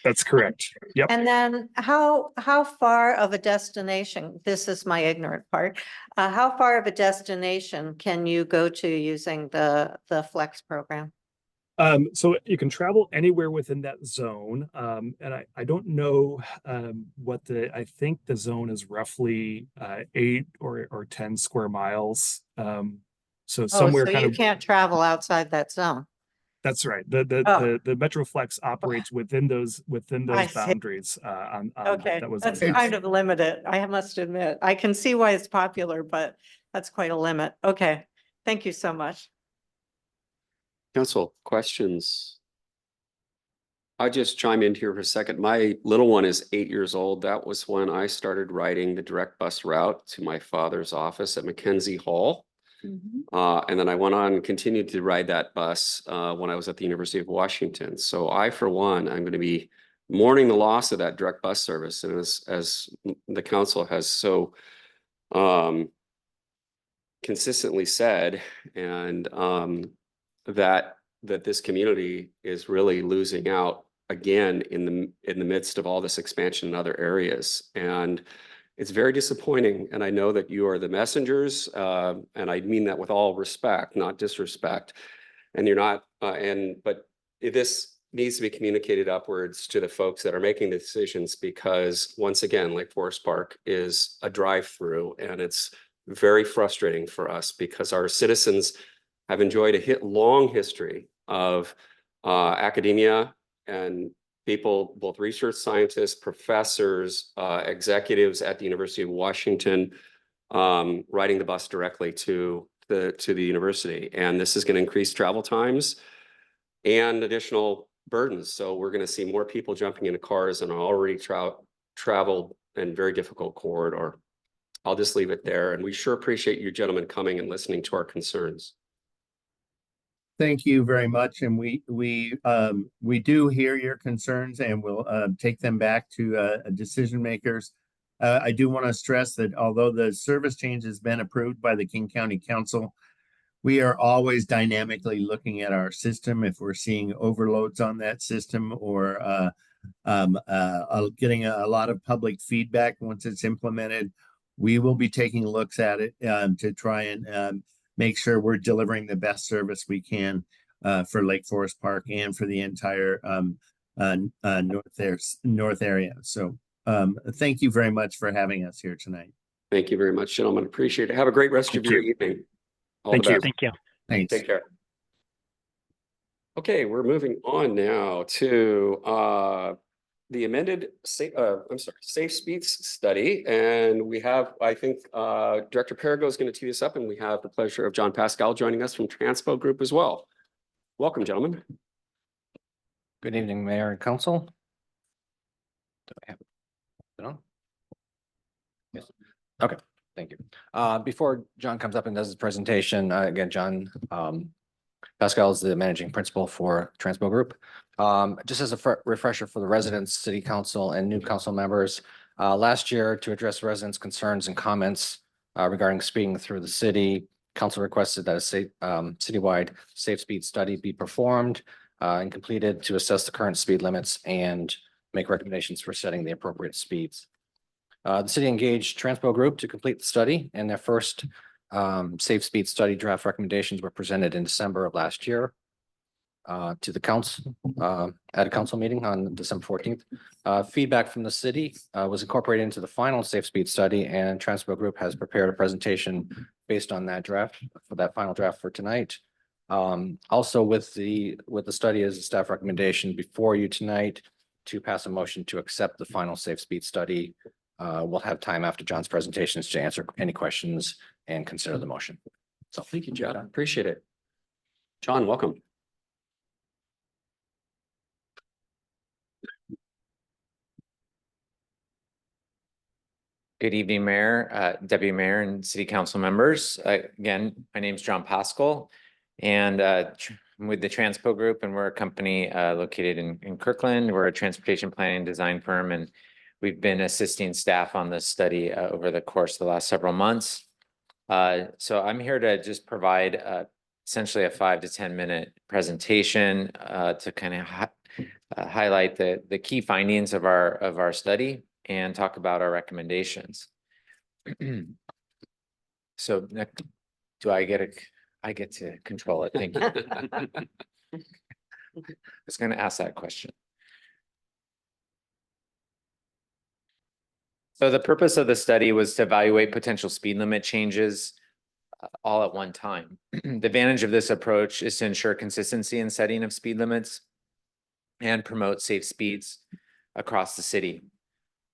E: That's correct. Yep.
B: And then how far of a destination, this is my ignorant part, how far of a destination can you go to using the Flex program?
E: So you can travel anywhere within that zone. And I don't know I think the zone is roughly 8 or 10 square miles. So somewhere
B: so
E: kind
B: you
E: of
B: can't travel outside that zone.
E: That's right. The MetroFlex operates within those
B: I see.
E: boundaries.
B: Okay,
E: that was
B: that's kind of limited. I must admit, I can see why it's popular, but that's quite a limit. Okay, thank you so much.
A: Council, questions? I just chime in here for a second. My little one is 8 years old. That was when I started riding the direct bus route to my father's office at Mackenzie Hall. And then I went on and continued to ride that bus when I was at the University of Washington. So I, for one, I'm going to be mourning the loss of that direct bus service. And as the council has so consistently said, and that this community is really losing out again in the midst of all this expansion in other areas. And it's very disappointing. And I know that you are the messengers, and I mean that with all respect, not disrespect. And you're not, but this needs to be communicated upwards to the folks that are making the decisions, because once again, Lake Forest Park is a drive-through, and it's very frustrating for us because our citizens have enjoyed a long history of academia and people, both research scientists, professors, executives at the University of Washington, riding the bus directly to the university. And this is going to increase travel times and additional burdens. So we're going to see more people jumping into cars in an already traveled and very difficult corridor. I'll just leave it there. And we sure appreciate you gentlemen coming and listening to our concerns.
C: Thank you very much, and we do hear your concerns, and we'll take them back to decision makers. I do want to stress that although the service change has been approved by the King County Council, we are always dynamically looking at our system. If we're seeing overloads on that system, or getting a lot of public feedback once it's implemented, we will be taking looks at it to try and make sure we're delivering the best service we can for Lake Forest Park and for the entire north area. So thank you very much for having us here tonight.
A: Thank you very much, gentlemen. Appreciate it. Have a great rest of your evening. All the best.
F: Thank you.
C: Thanks.
A: Take care. Okay, we're moving on now to the amended safe speeds study. And we have, I think, Director Perigo is going to tee us up, and we have the pleasure of John Pascal joining us from Transpo Group as well. Welcome, gentlemen.
H: Good evening, Mayor and Council. Do I have it on? Yes. Okay, thank you. Before John comes up and does his presentation, again, John Pascal is the managing principal for Transpo Group. Just as a refresher for the residents, city council, and new council members, last year, to address residents' concerns and comments regarding speeding through the city, council requested that a citywide safe speed study be performed and completed to assess the current speed limits and make recommendations for setting the appropriate speeds. The city engaged Transpo Group to complete the study, and their first safe speed study draft recommendations were presented in December of last year to the council at a council meeting on December 14th. Feedback from the city was incorporated into the final safe speed study, and Transpo Group has prepared a presentation based on that draft for that final draft for tonight. Also with the study as a staff recommendation before you tonight to pass a motion to accept the final safe speed study. We'll have time after John's presentations to answer any questions and consider the motion.
A: So thank you, John. I appreciate it. John, welcome.
I: Good evening, Mayor, Deputy Mayor, and City Council members. Again, my name is John Pascal, and I'm with the Transpo Group, and we're a company located in Kirkland. We're a transportation planning design firm, and we've been assisting staff on this study over the course of the last several months. So I'm here to just provide essentially a 5 to 10 minute presentation to kind of highlight the key findings of our study and talk about our recommendations. So do I get to control it? Thank you. I was going to ask that question. So the purpose of the study was to evaluate potential speed limit changes all at one time. The advantage of this approach is to ensure consistency in setting of speed limits and promote safe speeds across the city.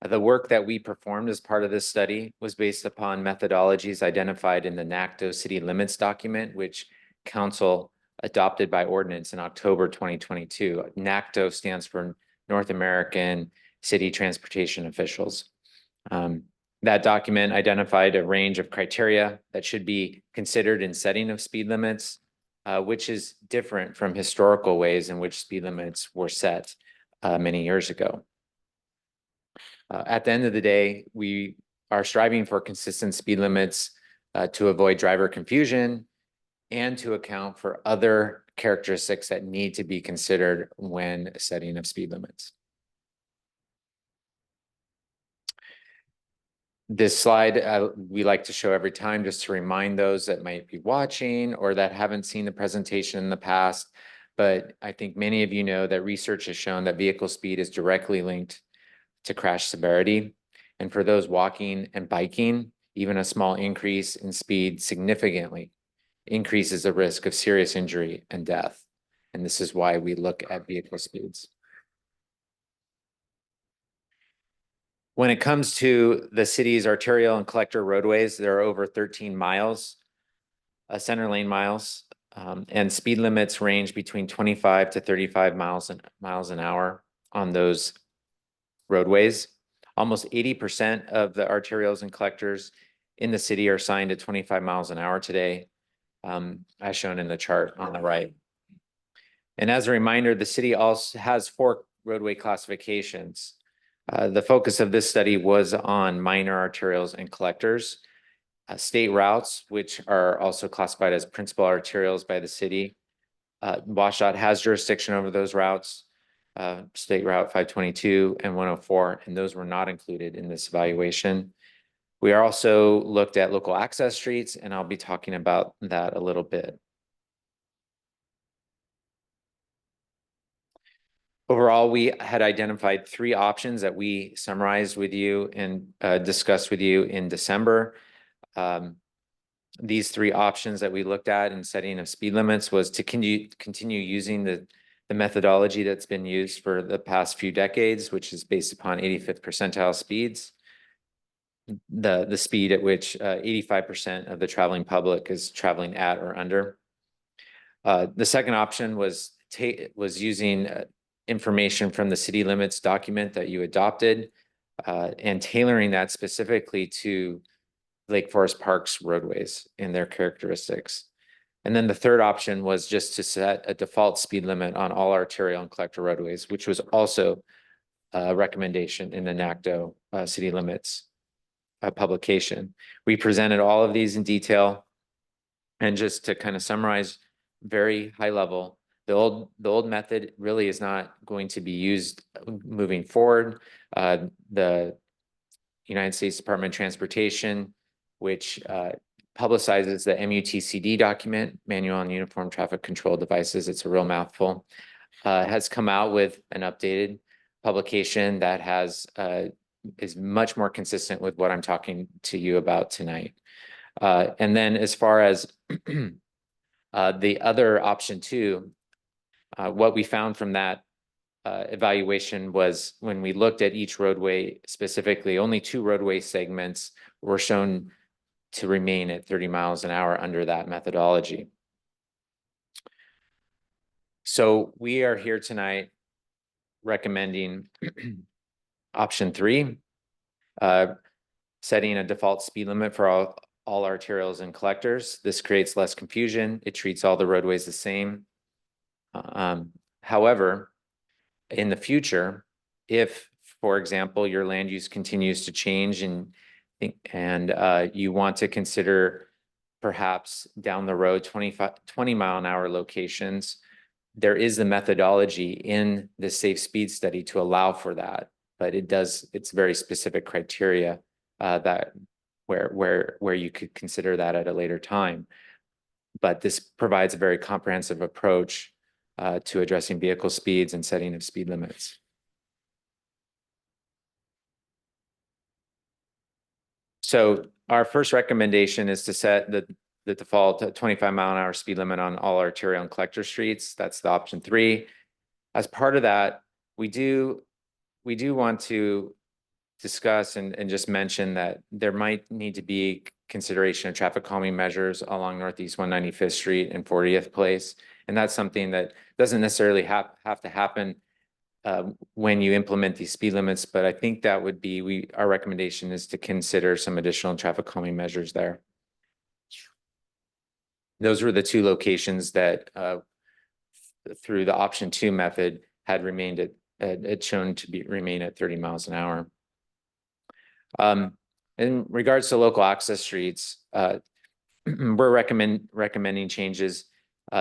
I: The work that we performed as part of this study was based upon methodologies identified in the NACTO City Limits document, which Council adopted by ordinance in October 2022. NACTO stands for North American City Transportation Officials. That document identified a range of criteria that should be considered in setting of speed limits, which is different from historical ways in which speed limits were set many years ago. At the end of the day, we are striving for consistent speed limits to avoid driver confusion and to account for other characteristics that need to be considered when setting of speed limits. This slide we like to show every time just to remind those that might be watching or that haven't seen the presentation in the past. But I think many of you know that research has shown that vehicle speed is directly linked to crash severity. And for those walking and biking, even a small increase in speed significantly increases the risk of serious injury and death. And this is why we look at vehicle speeds. When it comes to the city's arterial and collector roadways, there are over 13 miles, center lane miles, and speed limits range between 25 to 35 miles an hour on those roadways. Almost 80% of the arterials and collectors in the city are signed at 25 miles an hour today, as shown in the chart on the right. And as a reminder, the city also has 4 roadway classifications. The focus of this study was on minor arterials and collectors, state routes, which are also classified as principal arterials by the city. WashDOT has jurisdiction over those routes, State Route 522 and 104, and those were not included in this evaluation. We are also looked at local access streets, and I'll be talking about that a little bit. Overall, we had identified 3 options that we summarized with you and discussed with you in December. These 3 options that we looked at in setting of speed limits was to continue using the methodology that's been used for the past few decades, which is based upon 85th percentile speeds, the speed at which 85% of the traveling public is traveling at or under. The second option was using information from the city limits document that you adopted and tailoring that specifically to Lake Forest Park's roadways and their characteristics. And then the third option was just to set a default speed limit on all arterial and collector roadways, which was also a recommendation in the NACTO city limits publication. We presented all of these in detail, and just to kind of summarize very high level, the old method really is not going to be used moving forward. The United States Department of Transportation, which publicizes the MUTCD document, Manual on Uniform Traffic Control Devices, it's a real mouthful, has come out with an updated publication that is much more consistent with what I'm talking to you about tonight. And then as far as the other option 2, what we found from that evaluation was when we looked at each roadway specifically, only 2 roadway segments were shown to remain at 30 miles an hour under that methodology. So we are here tonight recommending option 3, setting a default speed limit for all arterials and collectors. This creates less confusion. It treats all the roadways the same. However, in the future, if, for example, your land use continues to change and you want to consider perhaps down the road 20 mile an hour locations, there is the methodology in the safe speed study to allow for that, but it's very specific criteria that where you could consider that at a later time. But this provides a very comprehensive approach to addressing vehicle speeds and setting of speed limits. So our first recommendation is to set the default 25 mile an hour speed limit on all arterial and collector streets. That's the option 3. As part of that, we do want to discuss and just mention that there might need to be consideration of traffic calming measures along Northeast 195th Street and 40th Place. And that's something that doesn't necessarily have to happen when you implement these speed limits, but I think that would be, our recommendation is to consider some additional traffic calming measures there. Those were the two locations that through the option 2 method had remained it's shown to remain at 30 miles an hour. In regards to local access streets, we're recommending changes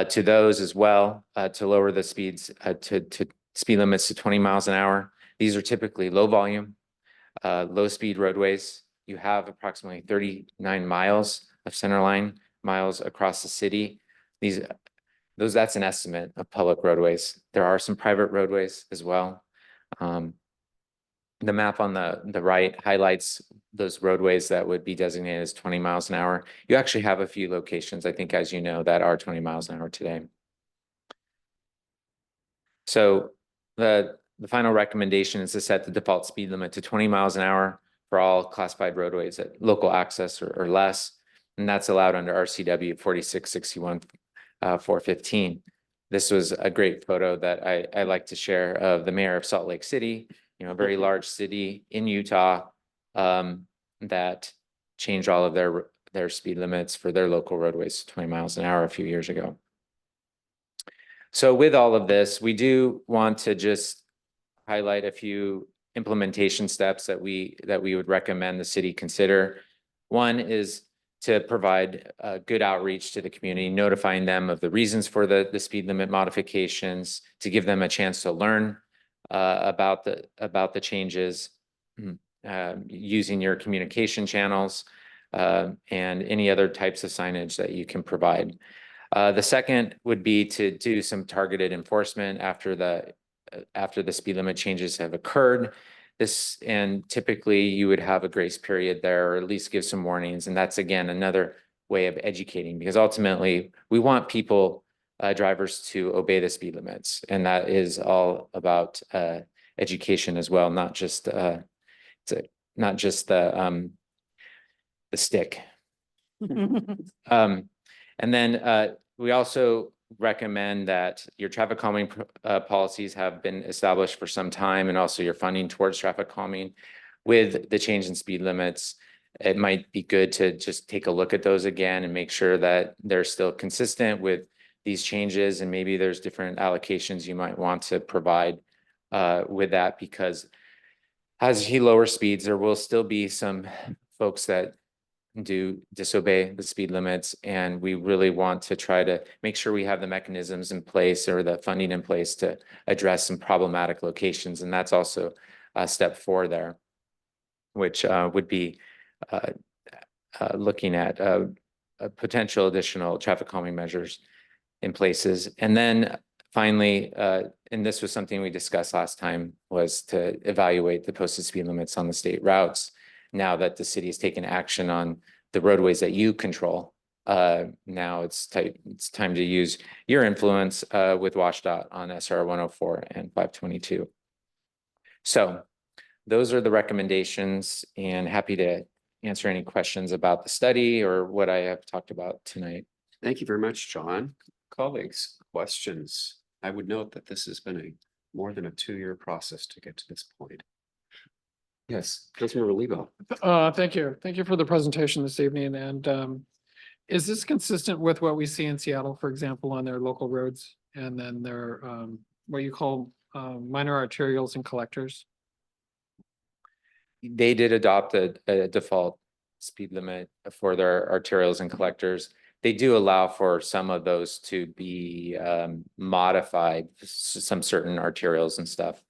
I: to those as well, to lower the speeds to speed limits to 20 miles an hour. These are typically low volume, low speed roadways. You have approximately 39 miles of centerline miles across the city. That's an estimate of public roadways. There are some private roadways as well. The map on the right highlights those roadways that would be designated as 20 miles an hour. You actually have a few locations, I think, as you know, that are 20 miles an hour today. So the final recommendation is to set the default speed limit to 20 miles an hour for all classified roadways at local access or less. And that's allowed under RCW 4661-415. This was a great photo that I like to share of the mayor of Salt Lake City, a very large city in Utah that changed all of their speed limits for their local roadways to 20 miles an hour a few years ago. So with all of this, we do want to just highlight a few implementation steps that we would recommend the city consider. One is to provide good outreach to the community, notifying them of the reasons for the speed limit modifications, to give them a chance to learn about the changes, using your communication channels and any other types of signage that you can provide. The second would be to do some targeted enforcement after the speed limit changes have occurred. And typically you would have a grace period there, or at least give some warnings. And that's, again, another way of educating, because ultimately we want drivers to obey the speed limits. And that is all about education as well, not just the stick. And then we also recommend that your traffic calming policies have been established for some time, and also your funding towards traffic calming. With the change in speed limits, it might be good to just take a look at those again and make sure that they're still consistent with these changes, and maybe there's different allocations you might want to provide with that, because as he lowers speeds, there will still be some folks that do disobey the speed limits, and we really want to try to make sure we have the mechanisms in place or the funding in place to address some problematic locations. And that's also step 4 there, which would be looking at potential additional traffic calming measures in places. And then finally, and this was something we discussed last time, was to evaluate the posted speed limits on the state routes. Now that the city has taken action on the roadways that you control, now it's time to use your influence with WashDOT on SR 104 and 522. So those are the recommendations, and happy to answer any questions about the study or what I have talked about tonight.
A: Thank you very much, John. Colleagues, questions? I would note that this has been more than a 2-year process to get to this point. Yes, Councilmember Lebo.
J: Thank you. Thank you for the presentation this evening. And is this consistent with what we see in Seattle, for example, on their local roads, and then their what you call minor arterials and collectors?
I: They did adopt a default speed limit for their arterials and collectors. They do allow for some of those to be modified, some certain arterials and stuff.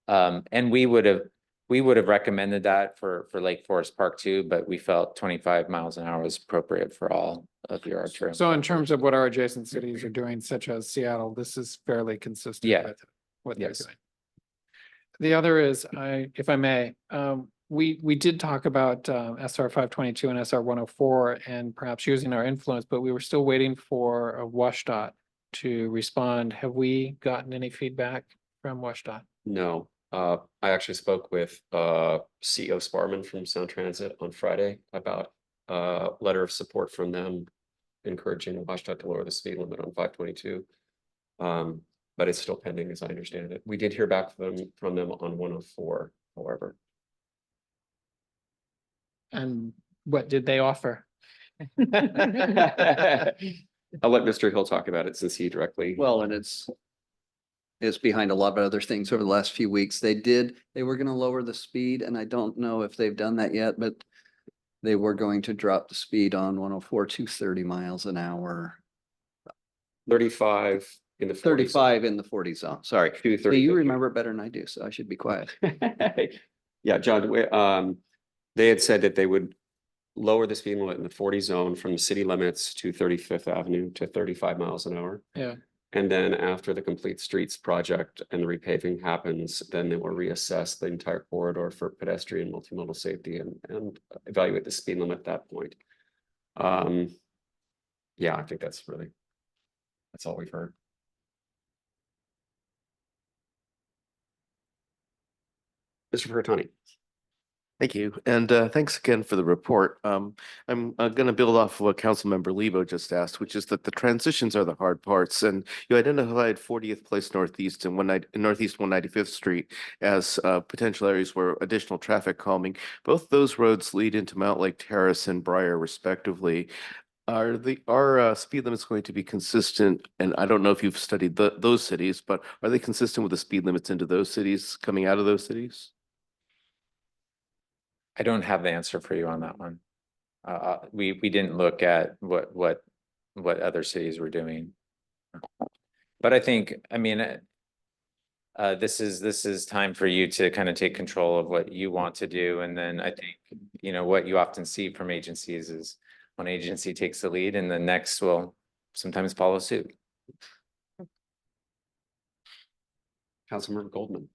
I: And we would have recommended that for Lake Forest Park too, but we felt 25 miles an hour was appropriate for all of your arterials.
J: So in terms of what our adjacent cities are doing, such as Seattle, this is fairly consistent with what they're doing. The other is, if I may, we did talk about SR 522 and SR 104 and perhaps using our influence, but we were still waiting for a WashDOT to respond. Have we gotten any feedback from WashDOT?
A: No. I actually spoke with CEO Sparman from Sound Transit on Friday about a letter of support from them encouraging WashDOT to lower the speed limit on 522. But it's still pending, as I understand it. We did hear back from them on 104, however.
J: And what did they offer?
A: I'll let Mr. Hill talk about it since he directly.
K: Well, and it's behind a lot of other things over the last few weeks. They were gonna lower the speed, and I don't know if they've done that yet, but they were going to drop the speed on 104 to 30 miles an hour.
A: 35 in the 40s.
K: 35 in the 40 zone, sorry.
A: To
K: Hey, you remember better than I do, so I should be quiet.
A: Yeah, John, they had said that they would lower the speed limit in the 40 zone from the city limits to 35th Avenue to 35 miles an hour.
J: Yeah.
A: And then after the Complete Streets project and the repaving happens, then they will reassess the entire corridor for pedestrian multimodal safety and evaluate the speed limit at that point. Yeah, I think that's all we've heard. Mr. Furtani.
L: Thank you. And thanks again for the report. I'm going to build off of what Councilmember Lebo just asked, which is that the transitions are the hard parts. And you identified 40th Place Northeast and Northeast 195th Street as potential areas where additional traffic calming. Both those roads lead into Mount Lake Terrace and Briar respectively. Are speed limits going to be consistent? And I don't know if you've studied those cities, but are they consistent with the speed limits into those cities, coming out of those cities?
I: I don't have the answer for you on that one. We didn't look at what other cities were doing. But I think, I mean, this is time for you to kind of take control of what you want to do. And then I think, you know, what you often see from agencies is one agency takes the lead and the next will sometimes follow suit.
A: Councilmember Goldman.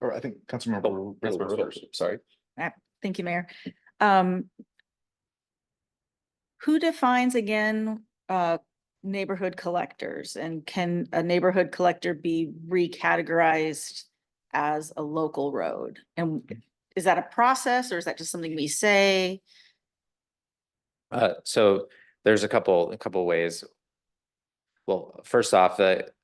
G: Or I think Councilmember.
A: Councilmember Rose, sorry.
D: Thank you, Mayor. Who defines again neighborhood collectors, and can a neighborhood collector be recategorized as a local road? And is that a process or is that just something we say?
I: So there's a couple ways. Well, first off,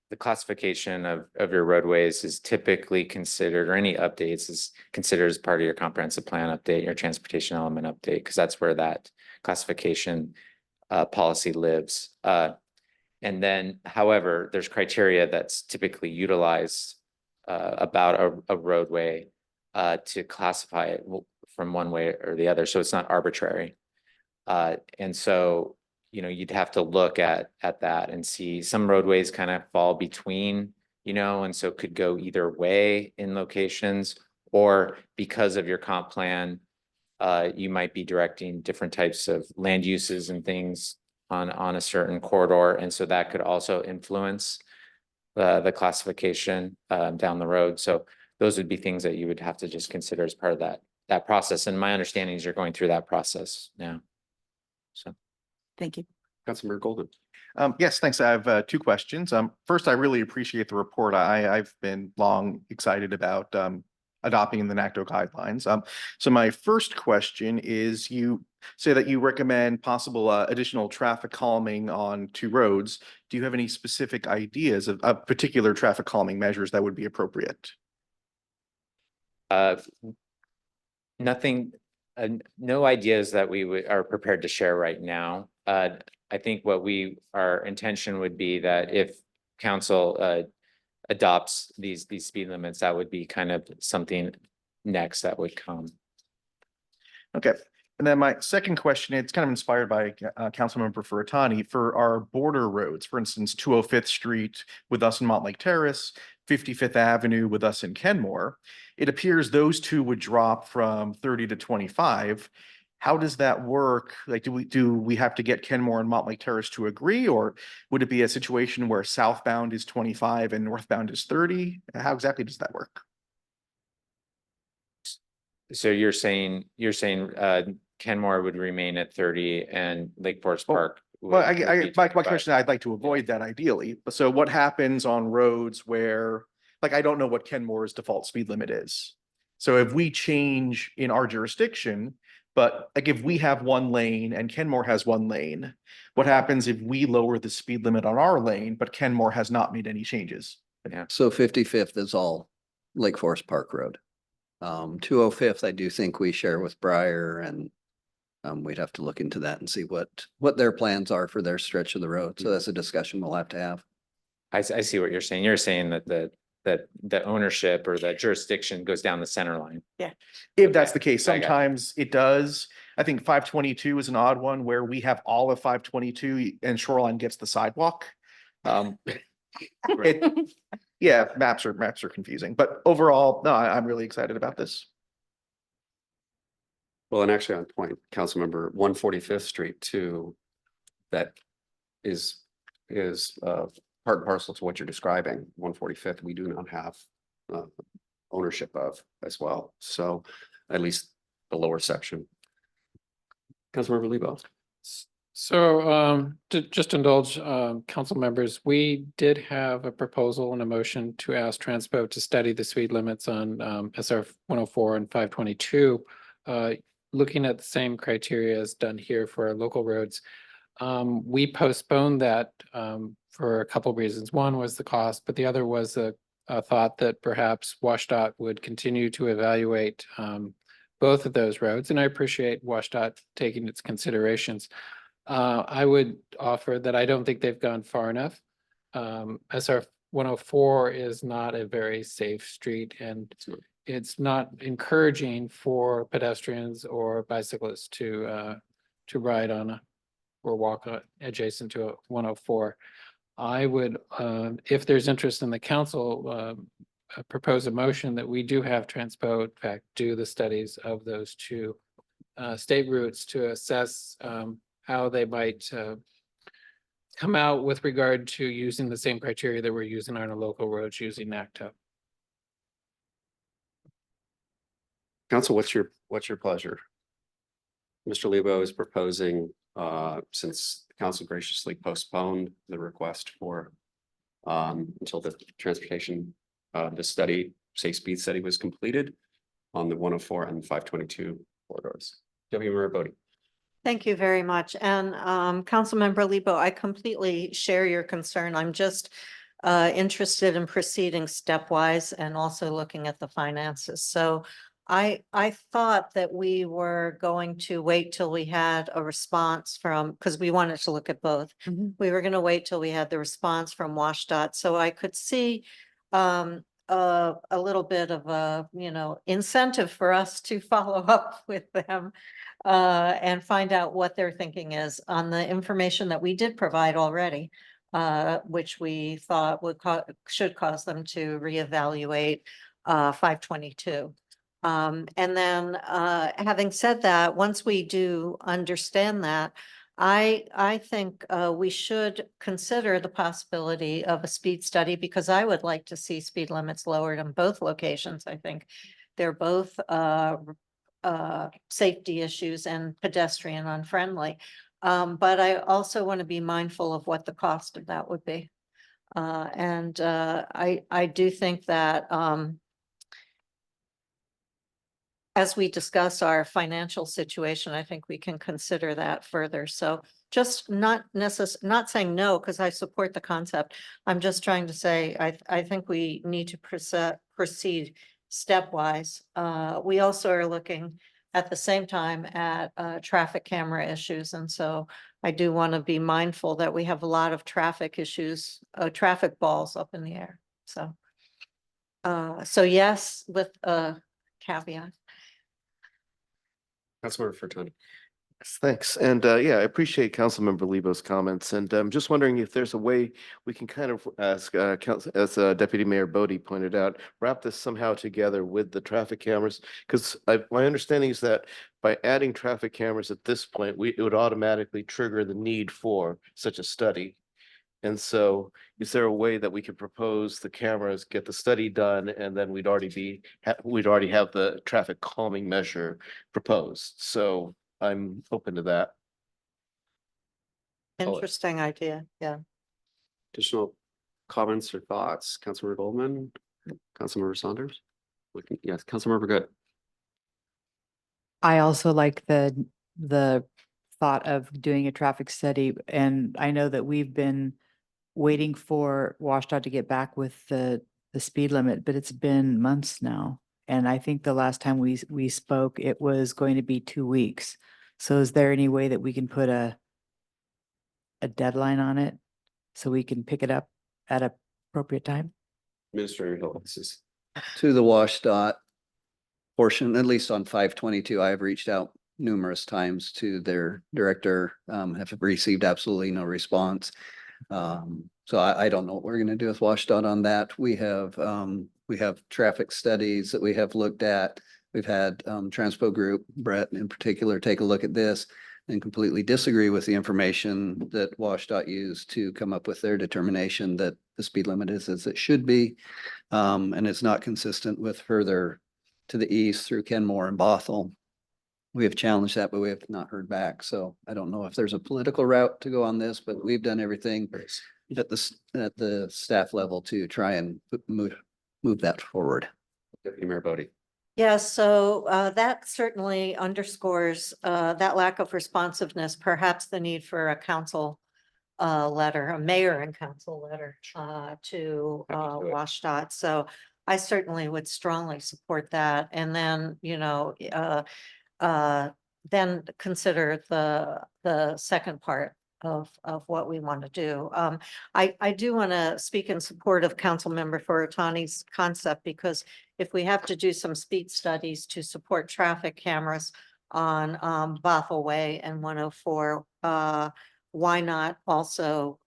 I: the classification of your roadways is typically considered, or any updates is considered as part of your comprehensive plan update, your transportation element update, because that's where that classification policy lives. And then, however, there's criteria that's typically utilized about a roadway to classify it from one way or the other. So it's not arbitrary. And so, you know, you'd have to look at that and see some roadways kind of fall between, you know, and so could go either way in locations, or because of your comp plan, you might be directing different types of land uses and things on a certain corridor. And so that could also influence the classification down the road. So those would be things that you would have to just consider as part of that process. And my understanding is you're going through that process now. So.
D: Thank you.
A: Councilmember Golden.
G: Yes, thanks. I have two questions. First, I really appreciate the report. I've been long excited about adopting the NACDO guidelines. So my first question is, you say that you recommend possible additional traffic calming on two roads. Do you have any specific ideas of particular traffic calming measures that would be appropriate?
I: Nothing, no ideas that we are prepared to share right now. I think our intention would be that if council adopts these speed limits, that would be kind of something next that would come.
G: Okay. And then my second question, it's kind of inspired by Councilmember Furtani, for our border roads, for instance, 205th Street with us in Montlake Terrace, 55th Avenue with us in Kenmore. It appears those two would drop from 30 to 25. How does that work? Like, do we have to get Kenmore and Montlake Terrace to agree, or would it be a situation where southbound is 25 and northbound is 30? How exactly does that work?
I: So you're saying Kenmore would remain at 30 and Lake Forest Park?
G: Well, my question, I'd like to avoid that ideally. So what happens on roads where, like, I don't know what Kenmore's default speed limit is. So if we change in our jurisdiction, But like if we have one lane and Kenmore has one lane, what happens if we lower the speed limit on our lane, but Kenmore has not made any changes?
K: So 55th is all Lake Forest Park Road. 205th, I do think we share with Briar, and we'd have to look into that and see what their plans are for their stretch of the road. So that's a discussion we'll have to have.
I: I see what you're saying. You're saying that the ownership or the jurisdiction goes down the center line.
G: If that's the case,
I: I got you.
G: sometimes it does. I think 522 is an odd one where we have all of 522 and Shoreline gets the sidewalk. Yeah, maps are confusing, but overall, no, I'm really excited about this.
A: Well, and actually on point, Councilmember 145th Street too, that is part and parcel to what you're describing. 145th, we do not have ownership of as well. So at least the lower section. Councilmember Lebo.
J: So to just indulge council members, we did have a proposal and a motion to ask Transpo to study the speed limits on SR 104 and 522. Looking at the same criteria as done here for our local roads. We postponed that for a couple of reasons. One was the cost, but the other was a thought that perhaps WashDOT would continue to evaluate both of those roads. And I appreciate WashDOT taking its considerations. I would offer that I don't think they've gone far enough. SR 104 is not a very safe street, and it's not encouraging for pedestrians or bicyclists to ride on or walk adjacent to a 104. I would, if there's interest in the council, propose a motion that we do have Transpo, in fact, do the studies of those two state routes to assess how they might come out with regard to using the same criteria that we're using on our local roads using NACTO.
A: Council, what's your pleasure? Mr. Lebo is proposing, since the council graciously postponed the request for until the transportation, the study, safe speed study was completed on the 104 and 522 corridors. Deputy Mayor Bodie.
B: Thank you very much. And Councilmember Lebo, I completely share your concern. I'm just interested in proceeding stepwise and also looking at the finances. So I thought that we were going to wait till we had a response from, because we wanted to look at both. We were going to wait till we had the response from WashDOT, so I could see a little bit of a, incentive for us to follow up with them and find out what their thinking is on the information that we did provide already, which we thought should cause them to reevaluate 522. And then having said that, once we do understand that, I think we should consider the possibility of a speed study, because I would like to see speed limits lowered in both locations. I think they're both safety issues and pedestrian unfriendly. But I also want to be mindful of what the cost of that would be. And I do think that as we discuss our financial situation, I think we can consider that further. So just not saying no, because I support the concept. I'm just trying to say, I think we need to proceed stepwise. We also are looking at the same time at traffic camera issues. And so I do want to be mindful that we have a lot of traffic issues, traffic balls up in the air. So yes, with a caveat.
A: Councilmember Furtado.
L: Yes, thanks. And yeah, I appreciate Councilmember Lebo's comments. And I'm just wondering if there's a way we can kind of ask, as Deputy Mayor Bodie pointed out, wrap this somehow together with the traffic cameras. Because my understanding is that by adding traffic cameras at this point, it would automatically trigger the need for such a study. And so is there a way that we could propose the cameras, get the study done, and then we'd already have the traffic calming measure proposed? So I'm open to that.
B: Interesting idea. Yeah.
A: Additional comments or thoughts? Councilmember Goldman, Councilmember Saunders? Yes, Councilmember Good.
M: I also like the thought of doing a traffic study, and I know that we've been waiting for WashDOT to get back with the speed limit, but it's been months now. And I think the last time we spoke, it was going to be 2 weeks. So is there any way that we can put a deadline on it so we can pick it up at a appropriate time?
A: Administrator Hill, this is.
K: To the WashDOT portion, at least on 522, I have reached out numerous times to their director, have received absolutely no response. So I don't know what we're gonna do with WashDOT on that. We have traffic studies that we have looked at. We've had Transpo Group, Brett in particular, take a look at this and completely disagree with the information that WashDOT used to come up with their determination that the speed limit is as it should be. And it's not consistent with further to the east through Kenmore and Bothell. We have challenged that, but we have not heard back. So I don't know if there's a political route to go on this, but we've done everything at the staff level to try and move that forward.
A: Deputy Mayor Bodie.
B: Yeah, so that certainly underscores that lack of responsiveness, perhaps the need for a council letter, a mayor and council letter to WashDOT. So I certainly would strongly support that. And then, then consider the second part of what we want to do. I do want to speak in support of Councilmember Furutani's concept, because if we have to do some speed studies to support traffic cameras on Bothell Way and 104, why not also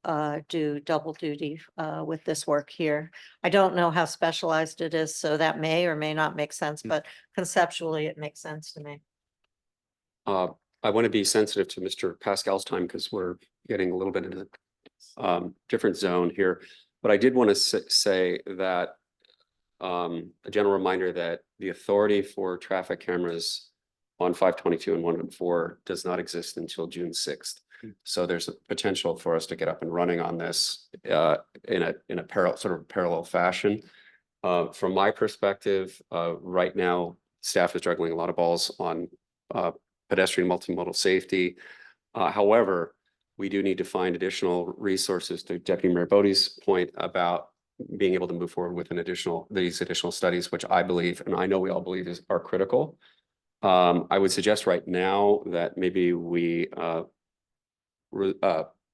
B: do double duty with this work here? I don't know how specialized it is, so that may or may not make sense, but conceptually it makes sense to me.
A: I want to be sensitive to Mr. Pascal's time because we're getting a little bit into the different zone here. But I did want to say that a general reminder that the authority for traffic cameras on 522 and 104 does not exist until June 6th. So there's a potential for us to get up and running on this in a parallel fashion. From my perspective, right now, staff is juggling a lot of balls on pedestrian multimodal safety. However, we do need to find additional resources, to Deputy Mayor Bodie's point about being able to move forward with these additional studies, which I believe, and I know we all believe are critical. I would suggest right now that maybe we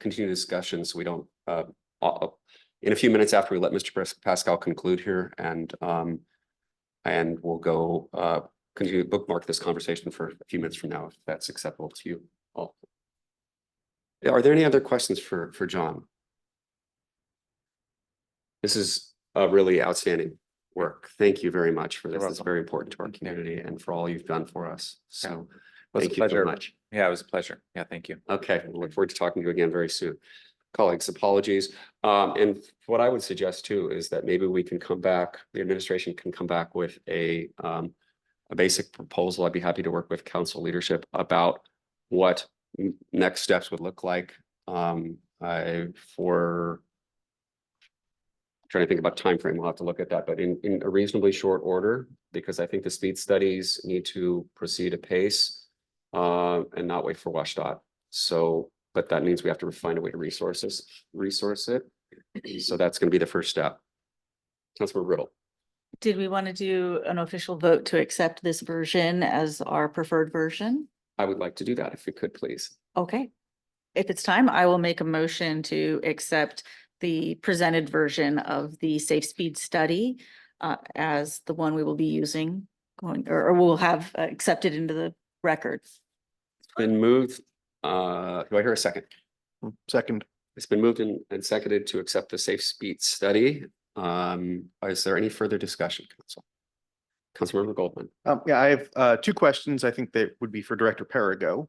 A: continue discussions. We don't, in a few minutes after we let Mr. Pascal conclude here, and we'll go continue to bookmark this conversation for a few minutes from now, if that's acceptable to you all. Are there any other questions for John? This is a really outstanding work. Thank you very much for this. It's very important to our community and for all you've done for us. So thank you very much.
I: Yeah, it was a pleasure. Yeah, thank you.
A: Okay, I look forward to talking to you again very soon. Colleagues, apologies. And what I would suggest too is that maybe we can come back, the administration can come back with a basic proposal. I'd be happy to work with council leadership about what next steps would look like for trying to think about time frame. We'll have to look at that, but in a reasonably short order, because I think the speed studies need to proceed apace and not wait for WashDOT. So, but that means we have to find a way to resource it. So that's going to be the first step. Councilor Riddle.
D: Did we want to do an official vote to accept this version as our preferred version?
A: I would like to do that if we could, please.
D: Okay. If it's time, I will make a motion to accept the presented version of the safe speed study as the one we will be using or we'll have accepted into the records.
A: It's been moved. Do I hear a second?
G: Second.
A: It's been moved and seconded to accept the safe speed study. Is there any further discussion, Council? Councilmember Goldman.
G: Yeah, I have two questions. I think that would be for Director Perigo.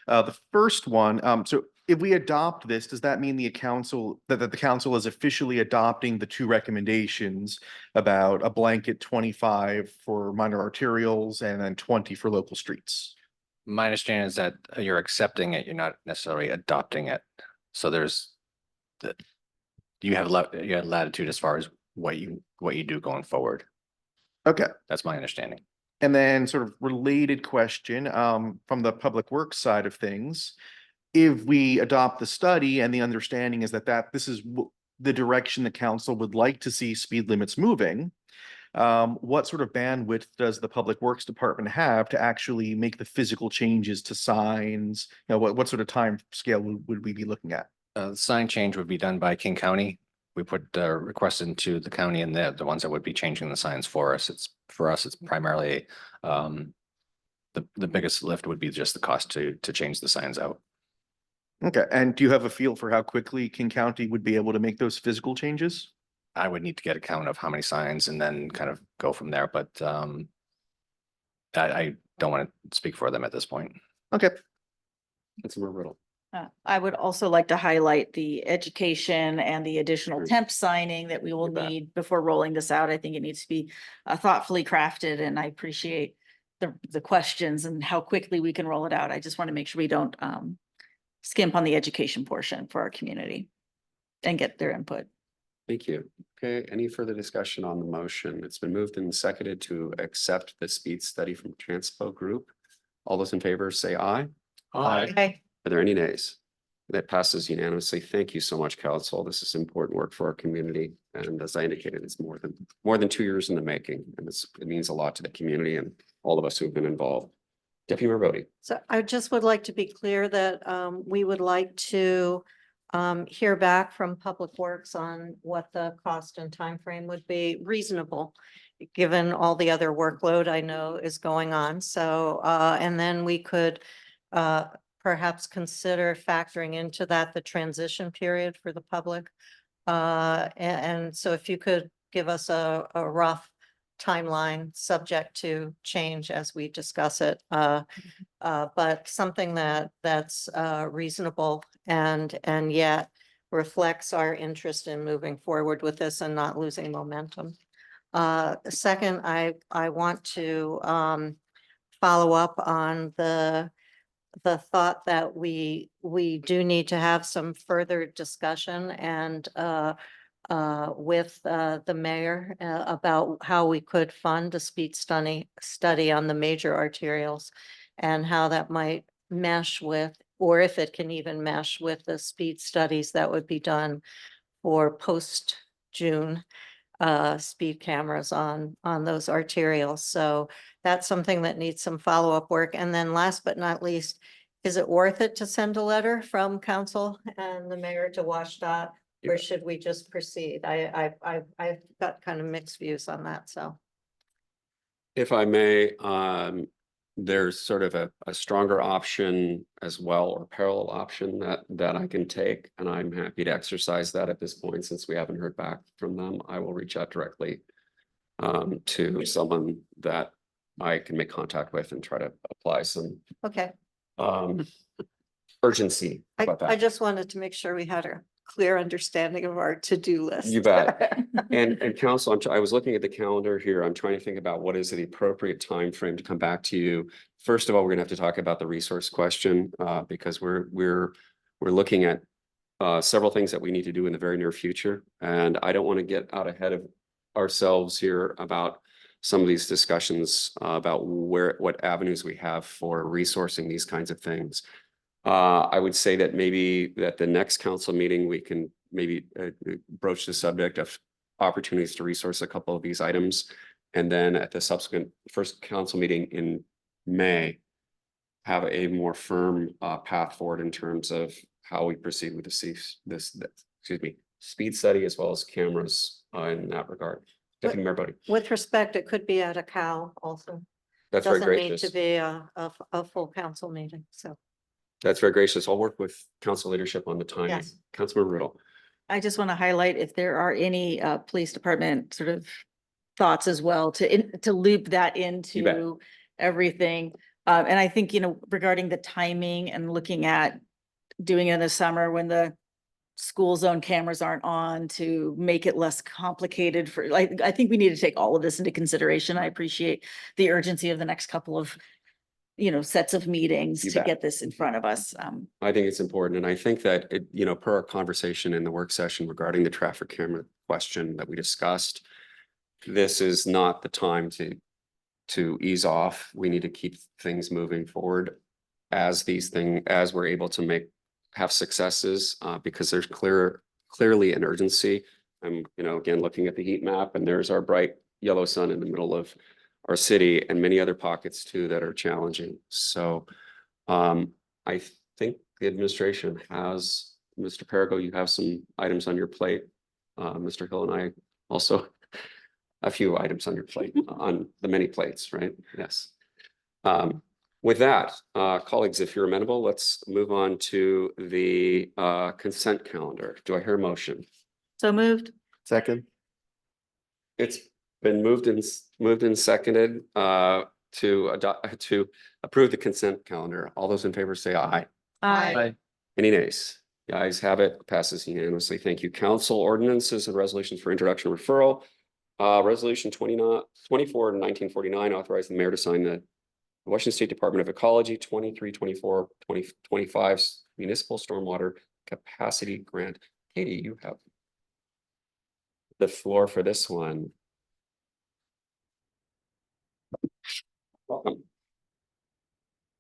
G: The first one, so if we adopt this, does that mean the council is officially adopting the two recommendations about a blanket 25 for minor arterials and then 20 for local streets?
H: My understanding is that you're accepting it, you're not necessarily adopting it. So you have latitude as far as what you do going forward.
G: Okay.
H: That's my understanding.
G: And then sort of related question, from the public works side of things. If we adopt the study and the understanding is that this is the direction the council would like to see speed limits moving, what sort of bandwidth does the Public Works Department have to actually make the physical changes to signs? You know, what sort of time scale would we be looking at?
H: The sign change would be done by King County. We put requests into the county, and they're the ones that would be changing the signs for us. It's primarily the biggest lift would be just the cost to change the signs out.
G: Okay, and do you have a feel for how quickly King County would be able to make those physical changes?
H: I would need to get a count of how many signs and then kind of go from there, but I don't want to speak for them at this point.
G: Okay.
A: Councilmember Riddle.
D: I would also like to highlight the education and the additional temp signing that we will
A: You bet.
D: need before rolling this out. I think it needs to be thoughtfully crafted, and I appreciate the questions and how quickly we can roll it out. I just want to make sure we don't skimp on the education portion for our community and get their input.
A: Thank you. Okay, any further discussion on the motion? It's been moved and seconded to accept the speed study from Transpo Group. All those in favor say aye.
B: Okay.
A: Are there any nays? That passes unanimously. Thank you so much, council. This is important work for our community. And as I indicated, it's more than 2 years in the making. And it means a lot to the community and all of us who've been involved. Deputy Mayor Bodie.
B: So I just would like to be clear that we would like to hear back from Public Works on what the cost and time frame would be reasonable, given all the other workload I know is going on. So and then we could perhaps consider factoring into that the transition period for the public. And so if you could give us a rough timeline subject to change as we discuss it, but something that's reasonable and yet reflects our interest in moving forward with this and not losing momentum. Second, I want to follow up on the thought that we do need to have some further discussion and with the mayor about how we could fund a speed study on the major arterials and how that might mesh with, or if it can even mesh with the speed studies that would be done for post-June speed cameras on those arterials. So that's something that needs some follow-up work. And then last but not least, is it worth it to send a letter from council and the mayor to WashDOT? Or should we just proceed? I've got kind of mixed views on that, so.
A: If I may, there's sort of a stronger option as well, or parallel option that I can take, and I'm happy to exercise that at this point since we haven't heard back from them. I will reach out directly to someone that I can make contact with and try to apply some
B: Okay,
A: urgency about that.
B: I just wanted to make sure we had a clear understanding of our to-do list.
A: You bet. And council, I was looking at the calendar here. I'm trying to think about what is the appropriate time frame to come back to you. First of all, we're gonna have to talk about the resource question because we're looking at several things that we need to do in the very near future. And I don't want to get out ahead of ourselves here about some of these discussions about what avenues we have for resourcing these kinds of things. I would say that maybe that the next council meeting, we can maybe broach the subject of opportunities to resource a couple of these items. And then at the subsequent first council meeting in May, have a more firm path forward in terms of how we proceed with the speed study as well as cameras in that regard. Deputy Mayor Bodie.
B: With respect, it could be at a cow also.
A: That's very
B: Doesn't need
A: gracious.
B: to be a full council meeting, so.
A: That's very gracious. I'll work with council leadership on the timing.
B: Yes.
A: Councilmember Riddle.
D: I just want to highlight if there are any police department sort of thoughts as well to loop that into everything. And I think, regarding the timing and looking at doing it in the summer when the school zone cameras aren't on to make it less complicated I think we need to take all of this into consideration. I appreciate the urgency of the next couple of sets of meetings to get this in front of us.
A: I think it's important. And I think that per our conversation in the work session regarding the traffic camera question that we discussed, this is not the time to to ease off. We need to keep things moving forward as we're able to have successes, because there's clearly an urgency. I'm, again, looking at the heat map, and there's our bright yellow sun in the middle of our city and many other pockets too that are challenging. So I think the administration has, Mr. Perigo, you have some items on your plate. Mr. Hill and I also a few items on your plate, on the many plates, right? Yes. With that, colleagues, if you're amenable, let's move on to the consent calendar. Do I hear a motion?
D: So moved.
L: Second.
A: It's been moved and seconded to approve the consent calendar. All those in favor say aye.
D: Aye.
A: Any nays? The ayes have it, passes unanimously. Thank you. Council ordinances and resolutions for introduction and referral. Resolution 24 to 1949, authorizing the mayor to sign the Washington State Department of Ecology 2025 Municipal Stormwater Capacity Grant. Katie, you have the floor for this one. Welcome.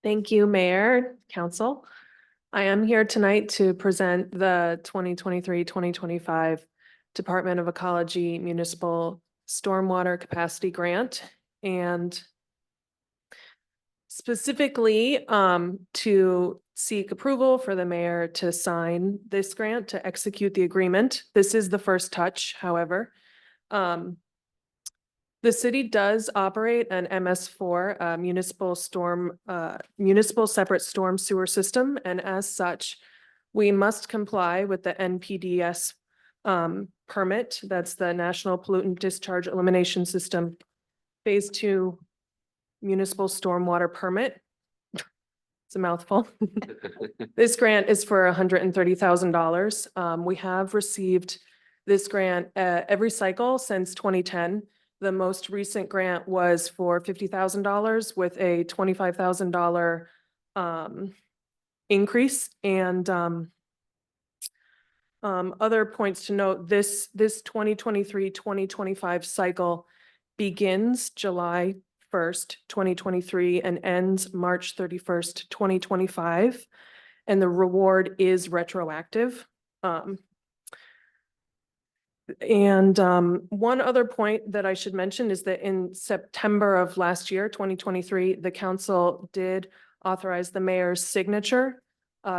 N: Thank you, Mayor, Council. I am here tonight to present the 2023-2025 Department of Ecology Municipal Stormwater Capacity Grant, and specifically to seek approval for the mayor to sign this grant to execute the agreement. This is the first touch, however. The city does operate an MS4 municipal separate storm sewer system, and as such, we must comply with the NPDES permit. That's the National Pollutant Discharge Elimination System Phase 2 Municipal Stormwater Permit. It's a mouthful. This grant is for $130,000. We have received this grant every cycle since 2010. The most recent grant was for $50,000 with a $25,000 increase. And other points to note, this 2023-2025 cycle begins July 1st, 2023 and ends March 31st, 2025. And the reward is retroactive. One other point that I should mention is that in September of last year, 2023, the council did authorize the mayor's signature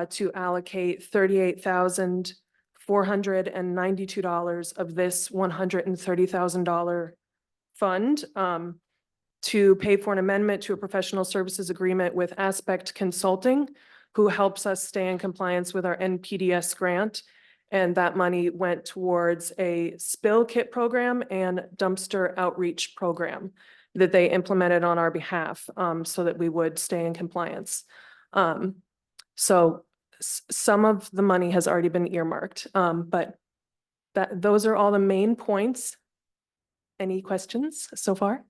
N: to allocate $38,492 of this $130,000 fund to pay for an amendment to a professional services agreement with Aspect Consulting, who helps us stay in compliance with our NPDES grant. And that money went towards a spill kit program and dumpster outreach program that they implemented on our behalf so that we would stay in compliance. So some of the money has already been earmarked, but those are all the main points. Any questions so far?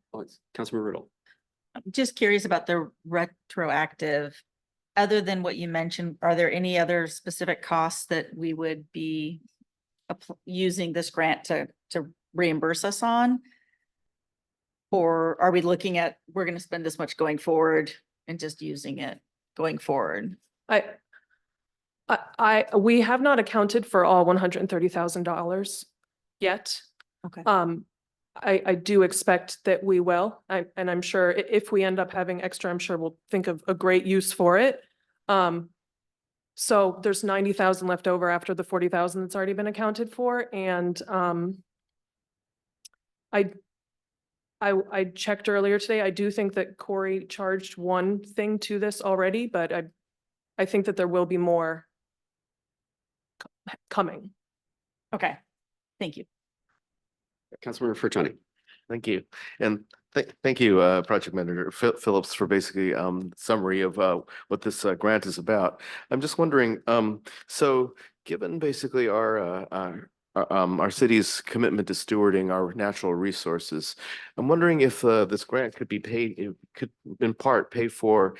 A: Councilman Riddle.
D: I'm just curious about the retroactive. Other than what you mentioned, are there any other specific costs that we would be using this grant to reimburse us on? Or are we looking at, we're going to spend this much going forward and just using it going forward?
N: We have not accounted for all $130,000 yet.
D: Okay.
N: I do expect that we will, and I'm sure if we end up having extra, I'm sure we'll think of a great use for it. So there's 90,000 left over after the 40,000 that's already been accounted for, and I checked earlier today. I do think that Corey charged one thing to this already, but I think that there will be more coming.
D: Okay, thank you.
A: Councilmember Furtoni.
L: Thank you. And thank you, Project Manager Phillips, for basically summary of what this grant is about. I'm just wondering, so given basically our city's commitment to stewarding our natural resources, I'm wondering if this grant could be paid, it could in part pay for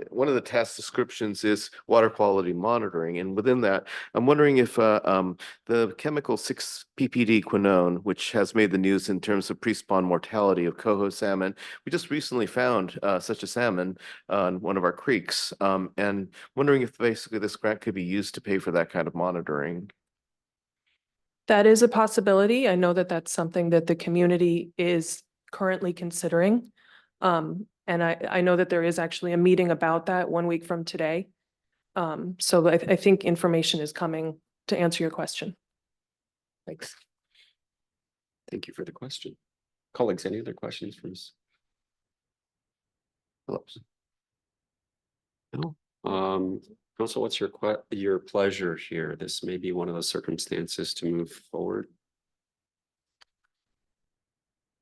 L: one of the task descriptions is water quality monitoring, and within that, I'm wondering if the chemical 6-PPD quinone, which has made the news in terms of pre-spawn mortality of coho salmon, we just recently found such a salmon on one of our creeks, and wondering if basically this grant could be used to pay for that kind of monitoring.
N: That is a possibility. I know that that's something that the community is currently considering. And I know that there is actually a meeting about that 1 week from today. So I think information is coming to answer your question.
A: Thanks. Thank you for the question. Colleagues, any other questions from us? Phillips? No. Council, what's your pleasure here? This may be one of those circumstances to move forward.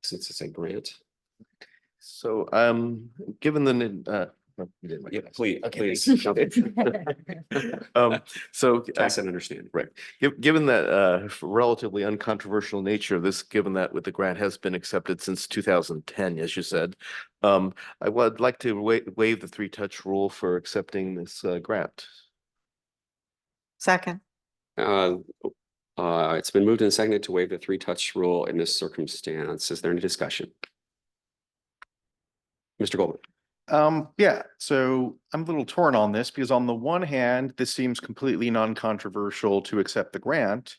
A: Since it's a grant.
L: So, given the
A: Yeah, please,
L: Okay,
A: please.
L: so
A: Tacit understanding.
L: right, given that relatively uncontroversial nature of this, given that with the grant has been accepted since 2010, as you said, I would like to waive the 3-touch rule for accepting this grant.
B: Second.
A: It's been moved and seconded to waive the 3-touch rule in this circumstance. Is there any discussion? Mr. Goldman.
G: Yeah, so I'm a little torn on this because on the one hand, this seems completely non-controversial to accept the grant.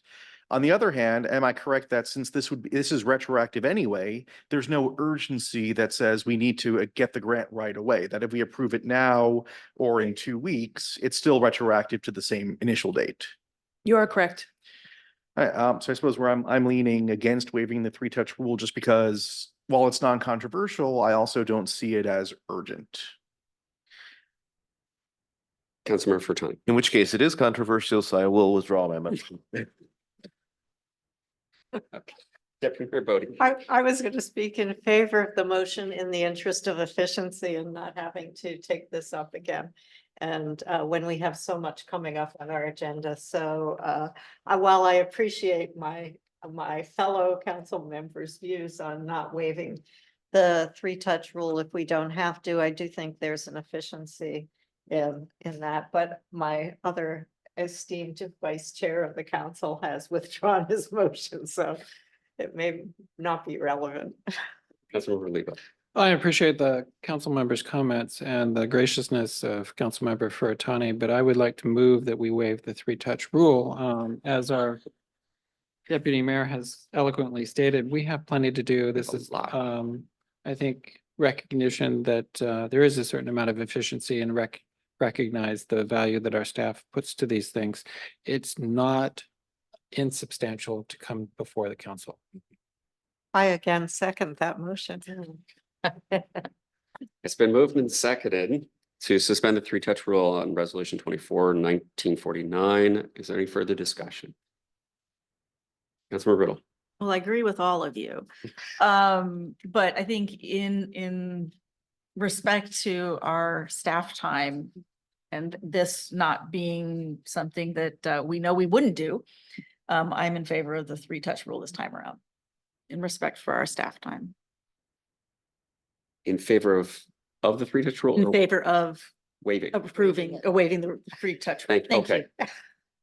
G: On the other hand, am I correct that since this is retroactive anyway, there's no urgency that says we need to get the grant right away, that if we approve it now or in 2 weeks, it's still retroactive to the same initial date?
N: You are correct.
G: So I suppose where I'm leaning against waiving the 3-touch rule just because while it's non-controversial, I also don't see it as urgent.
A: Councilmember Furtani.
L: In which case it is controversial, so I will withdraw my motion.
A: Deputy Mayor Bodie.
B: I was going to speak in favor of the motion in the interest of efficiency and not having to take this up again. And when we have so much coming up on our agenda. So while I appreciate my fellow council members' views on not waiving the 3-touch rule if we don't have to, I do think there's an efficiency in that. But my other esteemed vice chair of the council has withdrawn his motion, so it may not be relevant.
A: Councilmember Lebo.
J: I appreciate the council members' comments and the graciousness of Councilmember Furtani, but I would like to move that we waive the 3-touch rule. As our deputy mayor has eloquently stated, we have plenty to do. This is, I think, recognition that there is a certain amount of efficiency and recognize the value that our staff puts to these things. It's not insubstantial to come before the council.
B: I again second that motion.
A: It's been moved and seconded to suspend the 3-touch rule on resolution 24-1949. Is there any further discussion? Councilmember Riddle.
D: Well, I agree with all of you. But I think in respect to our staff time and this not being something that we know we wouldn't do, I'm in favor of the 3-touch rule this time around in respect for our staff time.
A: In favor of the 3-touch rule?
D: In
A: or
D: favor of
A: waiving?
D: waiving the 3-touch.
A: Thank you. Okay.
D: you.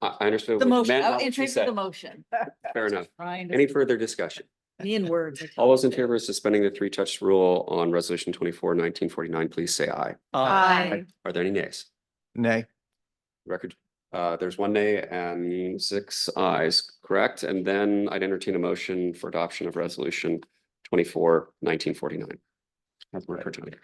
A: I understood.
D: The
A: what you
D: motion,
A: meant, not what
D: in
A: you
D: favor of
A: said.
D: the motion.
A: Fair enough.
D: Trying to
A: Any further discussion?
D: be in words.
A: All those in favor of suspending the 3-touch rule on resolution 24-1949, please say aye.
B: Aye.
A: Are there any nays?
G: Nay.
A: Record, there's 1 nay and 6 ayes, correct? And then I'd entertain a motion for adoption of resolution 24-1949. Councilmember Furtani.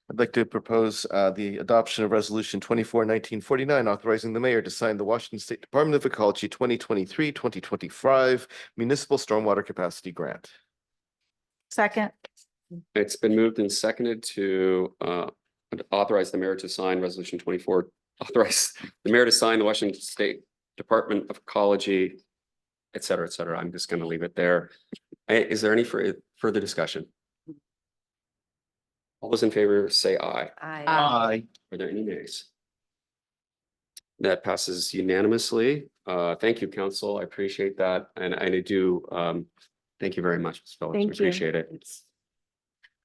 L: I'd like to propose the adoption of resolution 24-1949, authorizing the mayor to sign the Washington State Department of Ecology 2023-2025 Municipal Stormwater Capacity Grant.
D: Second.
A: It's been moved and seconded to authorize the mayor to sign resolution 24, authorize the mayor to sign the Washington State Department of Ecology, et cetera, et cetera. I'm just going to leave it there. Is there any further discussion? All those in favor say aye.
G: Aye.
A: Are there any nays? That passes unanimously. Thank you, council. I appreciate that. And I do, thank you very much, Ms. Phillips.
N: Thank you.
A: Appreciate it.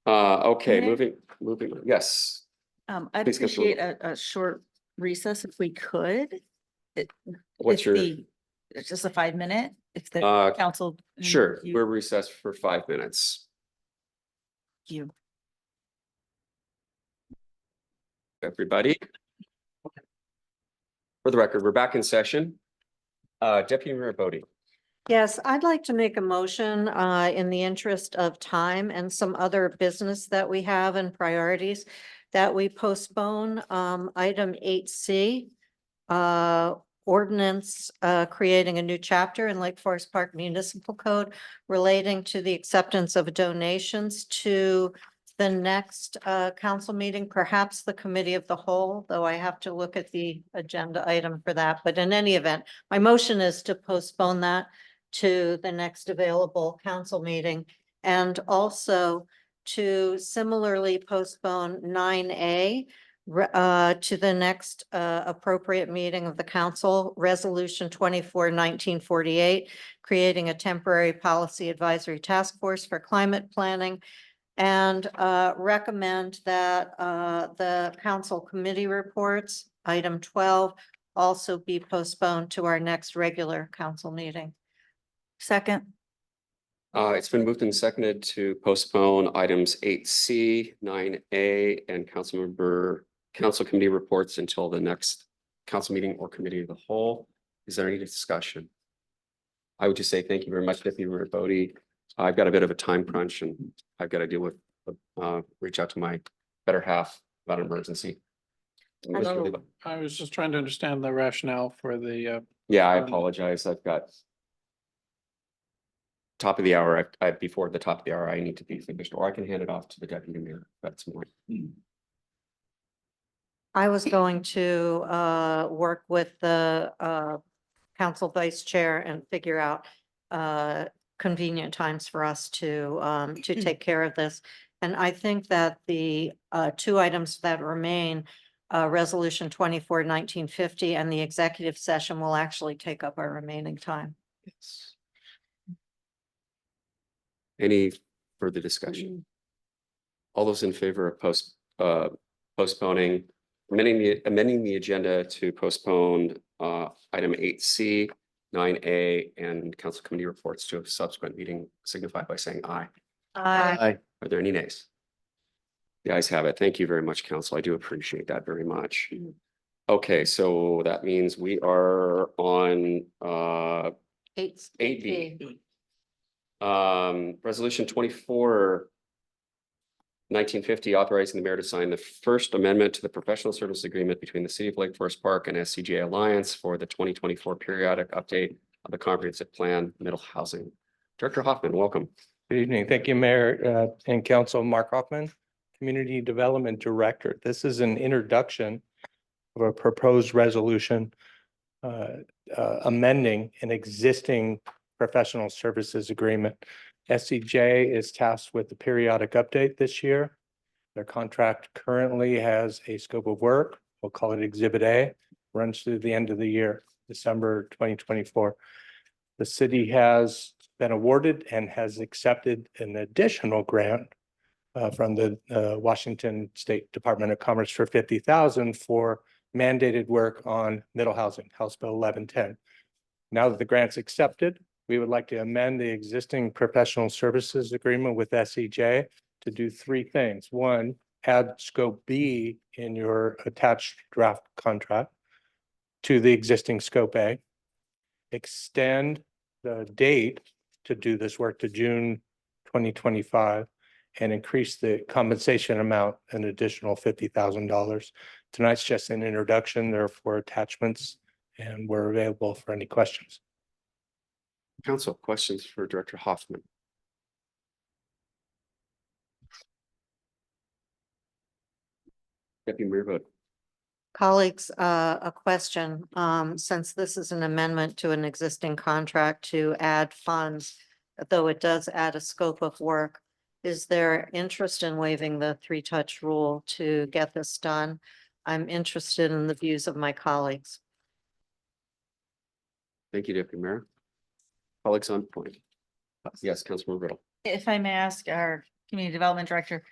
A: Okay,
D: Mayor?
A: moving, yes.
D: I'd
A: Please, Councilor
D: appreciate a short recess if we could.
A: What's
D: If
A: your,
D: it's just a 5 minute, if the
A: Uh,
D: council. and
A: sure,
D: you-
A: we're recessed for 5 minutes.
D: You.
A: Everybody. For the record, we're back in session. Deputy Mayor Bodie.
B: Yes, I'd like to make a motion in the interest of time and some other business that we have and priorities that we postpone item 8C. Ordinance creating a new chapter in Lake Forest Park Municipal Code relating to the acceptance of donations to the next council meeting, perhaps the committee of the whole, though I have to look at the agenda item for that. But in any event, my motion is to postpone that to the next available council meeting, and also to similarly postpone 9A to the next appropriate meeting of the council, Resolution 24-1948, creating a temporary policy advisory task force for climate planning, and recommend that the council committee reports, item 12, also be postponed to our next regular council meeting.
D: Second.
A: It's been moved and seconded to postpone items 8C, 9A, and council committee reports until the next council meeting or committee of the whole. Is there any discussion? I would just say thank you very much, Deputy Mayor Bodie. I've got a bit of a time crunch and I've got to deal with, reach out to my better half about an emergency. Mr. Lebo.
J: I was just trying to understand the rationale for the,
A: Yeah, I apologize. I've got top of the hour, before the top of the hour, I need to be finished, or I can hand it off to the deputy mayor. That's more.
B: I was going to work with the council vice chair and figure out convenient times for us to take care of this. And I think that the two items that remain, Resolution 24-1950 and the executive session, will actually take up our remaining time.
A: Yes. Any further discussion? All those in favor of postponing, amending the agenda to postpone item 8C, 9A, and council committee reports to a subsequent meeting signify by saying aye.
L: Aye.
A: Are there any nays? The ayes have it. Thank you very much, council. I do appreciate that very much. Okay, so that means we are on 8B. Resolution 24-1950, authorizing the mayor to sign the first amendment to the professional service agreement between the city of Lake Forest Park and SCJ Alliance for the 2024 periodic update of the comprehensive plan middle housing. Director Hoffman, welcome.
O: Good evening. Thank you, Mayor and Council. Mark Hoffman, Community Development Director. This is an introduction of a proposed resolution amending an existing professional services agreement. SCJ is tasked with the periodic update this year. Their contract currently has a scope of work. We'll call it Exhibit A, runs through the end of the year, December 2024. The city has been awarded and has accepted an additional grant from the Washington State Department of Commerce for $50,000 for mandated work on middle housing, House Bill 1110. Now that the grant's accepted, we would like to amend the existing professional services agreement with SCJ to do three things. One, add scope B in your attached draft contract to the existing scope A, extend the date to do this work to June 2025, and increase the compensation amount an additional $50,000. Tonight's just an introduction. There are 4 attachments, and we're available for any questions.
A: Council, questions for Director Hoffman? Deputy Mayor Vogt.
B: Colleagues, a question, since this is an amendment to an existing contract to add funds, though it does add a scope of work, is there interest in waiving the 3-touch rule to get this done? I'm interested in the views of my colleagues.
A: Thank you, Deputy Mayor. Colleagues on point. Yes, Councilman Riddle.
D: If I may ask our Community Development Director,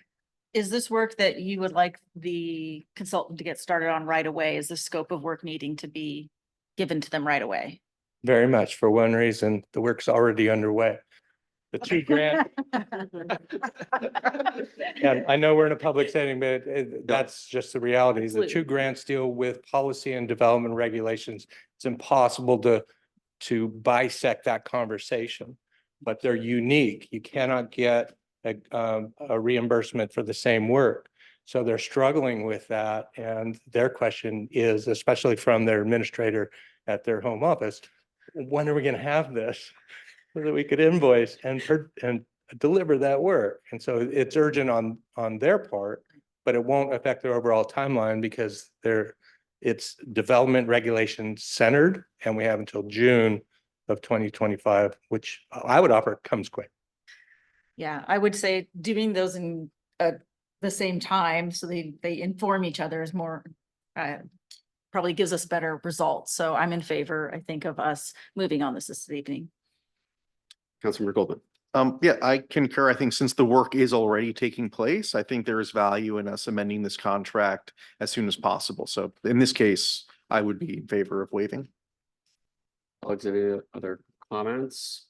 D: Is this work that you would like the consultant to get started on right away? Is the scope of work needing to be given to them right away?
O: Very much. For one reason, the work's already underway. The two grant, and I know we're in a public setting, but that's just the reality. The
D: Absolutely.
O: two grants deal with policy and development regulations. It's impossible to bisect that conversation, but they're unique. You cannot get a reimbursement for the same work. So they're struggling with that. And their question is, especially from their administrator at their home office, when are we going to have this so that we could invoice and deliver that work? And so it's urgent on their part, but it won't affect their overall timeline because it's development regulation centered, and we have until June of 2025, which I would offer comes quick.
D: Yeah, I would say doing those in the same time, so they inform each other is more, probably gives us better results. So I'm in favor, I think, of us moving on this evening.
A: Councilmember Goldman.
G: Yeah, I concur. I think since the work is already taking place, I think there is value in us amending this contract as soon as possible. So in this case, I would be in favor of waiving.
A: Alex, any other comments?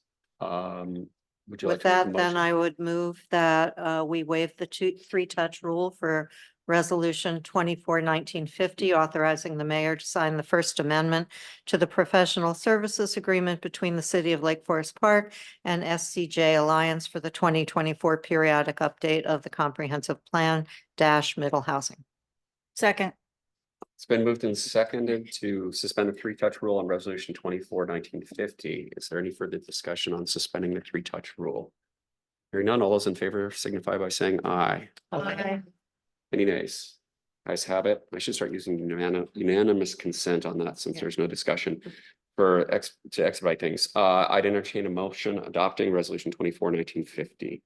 A: Would you like
B: With
A: to make a
B: that, then
A: motion?
B: I would move that we waive the three-touch rule for Resolution 24-1950, authorizing the mayor to sign the First Amendment to the Professional Services Agreement between the City of Lake Forest Park and SCJ Alliance for the 2024 periodic update of the Comprehensive Plan Middle Housing.
D: Second.
A: It's been moved and seconded to suspend the three-touch rule on Resolution 24-1950. Is there any further discussion on suspending the three-touch rule? Hearing none, all those in favor signify by saying aye.
D: Aye.
A: Any nays? Ayes have it. I should start using unanimous consent on that since
D: Yeah.
A: there's no discussion to expedite things. I'd entertain a motion adopting Resolution 24-1950.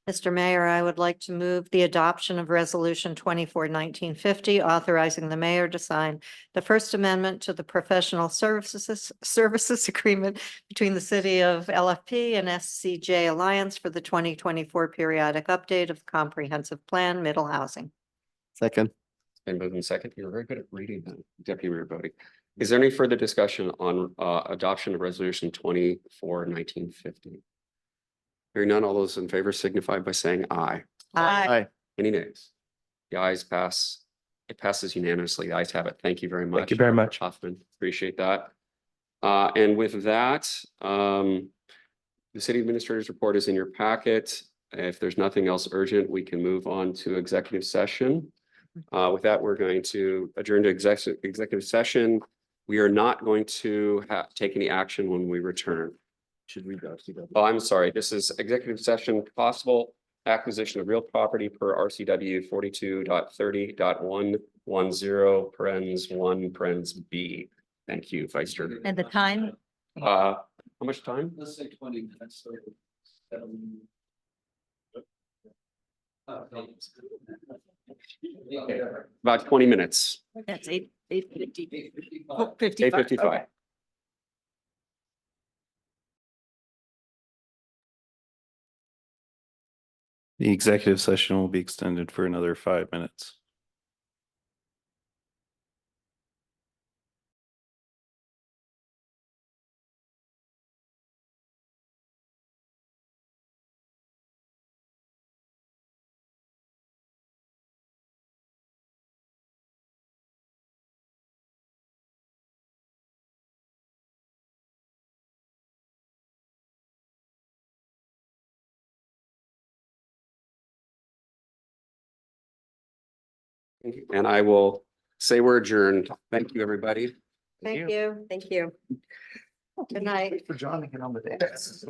B: Mr. Mayor, I would like to move the adoption of Resolution 24-1950, authorizing the mayor to sign the First Amendment to the Professional Services Agreement between the City of LFP and SCJ Alliance for the 2024 periodic update of the Comprehensive Plan Middle Housing.
L: Second.
A: It's been moved and seconded. You're very good at reading that, Deputy Mayor Bodie. Is there any further discussion on adoption of Resolution 24-1950? Hearing none, all those in favor signify by saying aye.
G: Aye.
A: Any nays? The ayes pass. It passes unanimously. The ayes have it. Thank you very much.
O: Thank you very much.
A: Hoffman, appreciate that. And with that, the city administrator's report is in your packet. If there's nothing else urgent, we can move on to executive session. With that, we're going to adjourn to executive session. We are not going to take any action when we return. Should we go? Oh, I'm sorry. This is executive session, possible acquisition of real property per RCW 42.30.110 parens 1 parens B. Thank you, Vice Chair.
D: And the time?
A: How much time?
K: Let's say 20 minutes.
A: About 20 minutes.
D: That's 8:50.
A: 8:55.
L: The executive session will be extended for another 5 minutes.
A: And I will say we're adjourned. Thank you, everybody.
B: Thank you. Thank you. Good night.
G: For John to get on the dance.